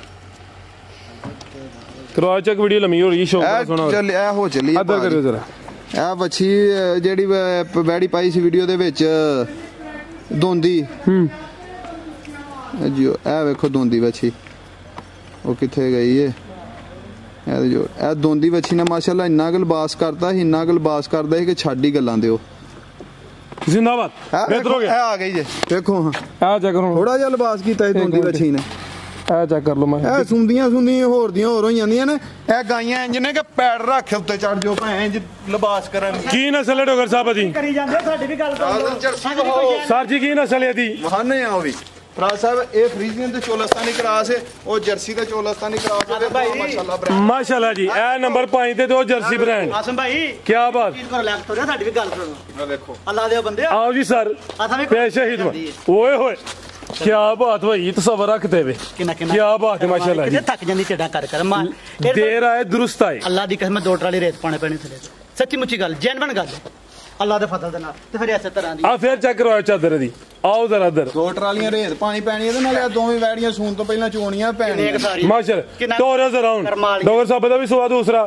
ਕਰਵਾ ਚੱਕ ਵੀਡੀਓ ਲੰਮੀ ਹੋ ਰਹੀ ਸ਼ੌਕ ਬੜਾ ਸੋਹਣਾ ਚੱਲ ਇਹ ਹੋ ਚੱਲੀ ਅੱਧਾ ਕਰਿਓ ਜਰਾ ਇਹ ਵੱਛੀ ਜਿਹੜੀ ਬੈੜੀ ਪਾਈ ਸੀ ਵੀਡੀਓ ਦੇ ਵਿੱਚ ਦੋਂਦੀ ਜੀ ਇਹ ਵੇਖੋ ਦੋਂਦੀ ਵੱਛੀ ਉਹ ਕਿੱਥੇ ਗਈ ਏ ਇਹ ਜੋ ਇਹ ਦੋਂਦੀ ਵੱਛੀ ਨੇ ਮਾਸ਼ਾਅੱਲਾ ਇੰਨਾ ਕੁ ਲਿਬਾਸ ਕਰਦਾ ਸੀ ਇੰਨਾ ਕੁ ਲਿਬਾਸ ਕਰਦਾ ਸੀ ਕਿ ਛੱਡ ਹੀ ਗੱਲਾਂ ਦਿਓ ਜ਼ਿੰਦਾਬਾਦ ਬਿਹਤਰ ਹੋ ਗਿਆ ਆ ਗਈ ਜੇ ਦੇਖੋ ਹਾਂ ਆ ਚੈੱਕ ਕਰੋ ਥੋੜਾ ਜਿਹਾ ਲਿਬਾਸ ਕੀਤਾ ਇਹ ਦੋਂਦੀ ਵੱਛੀ ਨੇ ਇਹ ਚੈੱਕ ਕਰ ਲਓ ਮੈਂ ਇਹ ਸੁੰਦੀਆਂ ਹੋਰ ਦੀਆਂ ਹੋਰ ਹੋ ਜਾਂਦੀਆਂ ਨੇ ਇਹ ਗਾਈਆਂ ਇੰਜ ਨੇ ਕਿ ਪੈੜ ਰੱਖ ਉੱਤੇ ਚੜ ਜਾਓ ਭਾਵੇਂ ਇੰਜ ਲਿਬਾਸ ਕਰਨ ਕੀ ਨਸਲ ਹੈ ਡੋਗਰ ਸਾਹਿਬ ਦੀ ਕਰੀ ਜਾਂਦੇ ਸਾਡੀ ਵੀ ਗੱਲ ਕਰੋ ਸਰ ਜੀ ਕੀ ਨਸਲ ਹੈ ਦੀ ਮਹਾਨੇ ਆ ਉਹ ਵੀ ਫਰਾਜ ਸਾਹਿਬ ਇਹ ਫਰੀਜ਼ੀਅਨ ਤੇ ਚੋਲਸਤਾਨੀ ਕਰਾਸ ਹੈ ਉਹ ਜਰਸੀ ਤੇ ਚੋਲਸਤਾਨੀ ਕਰਾਸ ਹੈ ਮਾਸ਼ਾਅੱਲਾ ਬ੍ਰਾਂਡ ਮਾਸ਼ਾਅੱਲਾ ਜੀ ਇਹ ਨੰਬਰ 5 ਤੇ ਉਹ ਜਰਸੀ ਬ੍ਰਾਂਡ ਆਸਮ ਭਾਈ ਕੀ ਬਾਤ ਚੀਜ਼ ਕਰੋ ਲੈਕ ਤੋਰਿਆ ਸਾਡੀ ਵੀ ਗੱਲ ਕਰੋ ਆ ਦੇਖੋ ਅੱਲਾ ਦੇ ਬੰਦੇ आओ जी सर पेश हिदमत ओए होए क्या बात भाई तस्वर रखते हुए क्या बात है माशाल्लाह जी थक जांदी चेड़ा कर मां देर आए दुरुस्त आए अल्लाह दी कसम 2 ट्राली रेत पाने पैने थले सच्ची मुच्ची गल जेनवन गल अल्लाह दे फजल दे नाल ते फिर इस तरह दी आ फिर चेक करवाओ चादर दी आओ जरा इधर 2 ਟਰਾਲੀਆਂ ਰੇਤ ਪਾਣੀ ਪੈਣੀ ਇਹਦੇ ਨਾਲ ਇਹ ਦੋਵੇਂ ਵੈੜੀਆਂ ਸੂਣ ਤੋਂ ਪਹਿਲਾਂ ਚੋਣੀਆਂ ਪੈਣੀਆਂ माशाल्लाह टोरस अराउंड डॉगर साहब ਦਾ ਵੀ ਸਵਾਦ ਦੂਸਰਾ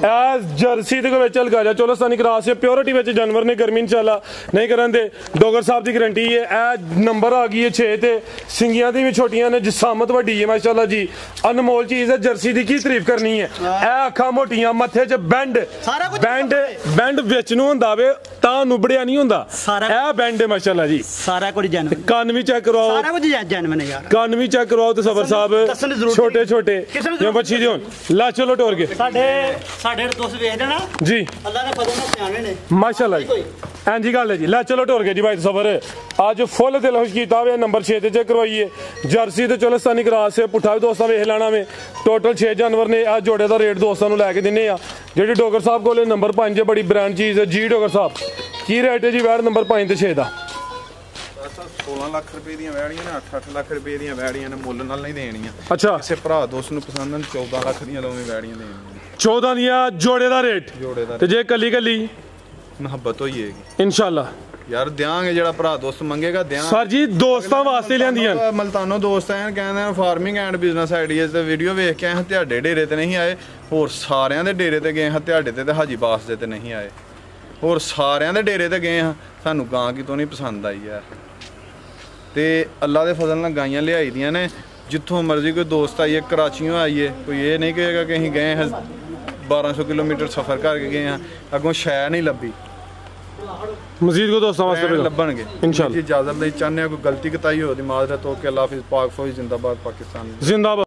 ਐ ਜਰਸੀ ਦੇ ਵਿੱਚ ਲਗਾ ਜਾ ਚੋਲਸਤਾਨੀ ਕਰਾਸ ਹੈ ਪਿਓਰਿਟੀ ਵਿੱਚ ਜਾਨਵਰ ਨੇ ਗਰਮੀ ਇਨਸ਼ਾਅੱਲਾ ਨਹੀਂ ਕਰਨ ਦੇ ਡॉगर ਸਾਹਿਬ ਦੀ ਗਾਰੰਟੀ ਹੈ ਇਹ ਨੰਬਰ ਆ ਗਈ ਹੈ 6 ਤੇ ਸਿੰਗੀਆਂ ਦੀ ਵੀ ਛੋਟੀਆਂ ਨੇ ਜਿਸਾਮਤ ਵੱਡੀ ਹੈ ਮਾਸ਼ਾਅੱਲਾ ਜੀ ਅਨਮੋਲ ਚੀਜ਼ ਹੈ ਜਰਸੀ ਦੀ ਕੀ ਤਾਰੀਫ ਕਰਨੀ ਹੈ ਇਹ ਅੱਖਾਂ ਮੋਟੀਆਂ ਮੱਥੇ 'ਚ ਬੈਂਡ ਵਿੱਚ ਨੂੰ ਹੁੰਦਾ ਵੇ ਤਾਂ ਨੁਬੜਿਆ ਨਹੀਂ ਹੁੰਦਾ ਇਹ ਬੈਂਡ ਹੈ ਮਾਸ਼ਾਅੱਲਾ ਜੀ ਸਾਰਾ ਕੁਝ ਜਨਮ ਕੰਨ ਵੀ ਚੈੱਕ ਕਰਵਾਓ ਸਾਰਾ ਕੁਝ ਜਨਮ ਯਾਰ ਕੰਨ ਵੀ ਚੈੱਕ ਕਰਵਾਓ ਤੇ ਸਬਰ ਸਾਹਿਬ ਛੋਟੇ ਛੋਟੇ ਜਿਵੇਂ ਬੱਚੀ ਦੇ ਹੋਣ ਲਾ ਚਲੋ ਟੋਰ ਕੇ ਸਾਡੇ ਦੋਸਤ ਵੇਖਦੇ ਨਾ ਜੀ ਅੱਲਾ ਨੇ ਫਜ਼ਲ ਨਾਲ ਸਿਆਣੇ ਨੇ ਮਾਸ਼ਾਅੱਲਾ ਜੀ ਐਂਜੀ ਗੱਲ ਹੈ ਜੀ ਲੈ ਚਲੋ ਟੋਰ ਕੇ ਜੀ ਭਾਈ ਸਬਰ ਅੱਜ ਫੁੱਲ ਦਿਲ ਖੁਸ਼ ਕੀਤਾ ਹੋਇਆ ਨੰਬਰ 6 ਤੇ ਚੈੱਕ ਕਰਵਾਈਏ ਜਰਸੀ ਤੇ ਚੋਲਸਤਾਨੀ ਕਰਾਸ ਪੁੱਠਾ ਵੀ ਦੋਸਤਾਂ ਵੇਖ ਲੈਣਾ ਵੇ ਟੋਟਲ 6 ਜਾਨਵਰ ਨੇ ਆ ਜੋੜੇ ਦਾ ਰੇਟ ਦੋਸਤਾਂ ਨੂੰ ਲੈ ਕੇ ਦਿੰਨੇ ਆ ਜਿਹੜੀ ਡੋਗਰ ਸਾਹਿਬ ਕੋਲੇ ਨੰਬਰ 5 ਬੜੀ ਬ੍ਰਾਂਡ ਚੀਜ਼ ਹੈ ਜੀ ਡੋਗਰ ਸਾਹਿਬ ਕੀ ਰੇਟ ਹੈ ਜੀ ਵੈੜ ਨੰਬਰ 5 ਤੇ 6 ਦਾ 16 ਲੱਖ ਰੁਪਏ ਦੀਆਂ ਵੈੜੀਆਂ ਨੇ 8-8 ਲੱਖ ਰੁਪਏ ਦੀਆਂ ਵੈੜੀਆਂ ਨੇ ਮੁੱਲ ਨਾਲ ਨਹੀਂ ਦੇਣੀਆਂ ਅੱਛਾ ਕਿਸੇ ਭਰਾ ਦੋਸਤ ਨੂੰ ਪਸੰਦ ਹਨ 14 ਲੱਖ ਦੀਆਂ ਦੋਵੇਂ ਵੈੜੀਆਂ ਦੇਣੀਆਂ 14 ਦੀਆਂ ਜੋੜੇ ਦਾ ਰੇਟ ਤੇ ਜੇ ਕੱਲੀ ਕੱਲੀ ਮੁਹੱਬਤ ਹੋਈਏਗੀ ਇਨਸ਼ਾਅੱਲਾ ਯਾਰ ਦਿਆਂਗੇ ਜਿਹੜਾ ਭਰਾ ਦੋਸਤ ਮੰਗੇਗਾ ਦਿਆਂਗੇ ਸਰ ਜੀ ਦੋਸਤਾਂ ਵਾਸਤੇ ਲਿਆਂਦੀਆਂ ਮਲਤਾਨੋ ਦੋਸਤ ਐਨ ਕਹਿੰਦੇ ਫਾਰਮਿੰਗ ਐਂਡ ਬਿਜ਼ਨਸ ਆਈਡੀਆਜ਼ ਤੇ ਵੀਡੀਓ ਵੇਖ ਕੇ ਆਏ ਤੁਹਾਡੇ ਡੇਰੇ ਤੇ ਨਹੀਂ ਆਏ ਹੋਰ ਸਾਰਿਆਂ ਦੇ ਡੇਰੇ ਤੇ ਗਏ ਹਾਂ ਤੁਹਾਡੇ ਤੇ ਹਾਜੀ ਬਾਸ ਦੇ ਤੇ ਨਹੀਂ ਆਏ ਹੋਰ ਸਾਰਿਆਂ ਦੇ ਡੇਰੇ ਤੇ ਗਏ ਹਾਂ ਸਾਨੂੰ ਗਾਂ ਕਿਤੋਂ ਨਹੀਂ ਪਸੰਦ ਆਈ ਯਾਰ ਤੇ ਅੱਲਾ ਦੇ ਫਜ਼ਲ ਨਾਲ ਗਾਈਆਂ ਲਿਆਈ ਦੀਆਂ ਨੇ ਜਿੱਥੋਂ ਮਰਜ਼ੀ ਕੋਈ ਦੋਸਤ ਆਈਏ ਕਰਾਚੀਓਂ ਆਈਏ ਕੋਈ ਇਹ ਨਹੀਂ ਕਹੇਗਾ ਕਿ ਅਸੀਂ ਗਏ ਹਾਂ 1200 ਕਿਲੋਮੀਟਰ ਸਫ਼ਰ ਕਰਕੇ ਗਏ ਹਾਂ ਅੱਗੋਂ ਸ਼ੈ ਨਹੀਂ ਲੱਭੀ ਮਜ਼ੀਦ ਕੋ ਦੋਸਤਾਂ ਵਾਸਤੇ ਲੱਭਣਗੇ ਇਨਸ਼ਾਅੱਲਾ ਇਜਾਜ਼ਤ ਲਈ ਚਾਹੁੰਦੇ ਹਾਂ ਕੋਈ ਗਲਤੀ ਕਤਾਈ ਹੋ ਦੀ ਮਾਜ਼ਰਤ ਹੋ ਕੇ ਅੱਲਾਹ ਹਾਫਿਜ਼ ਪਾਕ ਫੌਜ ਜ਼ਿੰਦਾਬਾਦ ਪਾਕਿਸਤਾਨ ਜ਼ਿੰਦਾਬਾਦ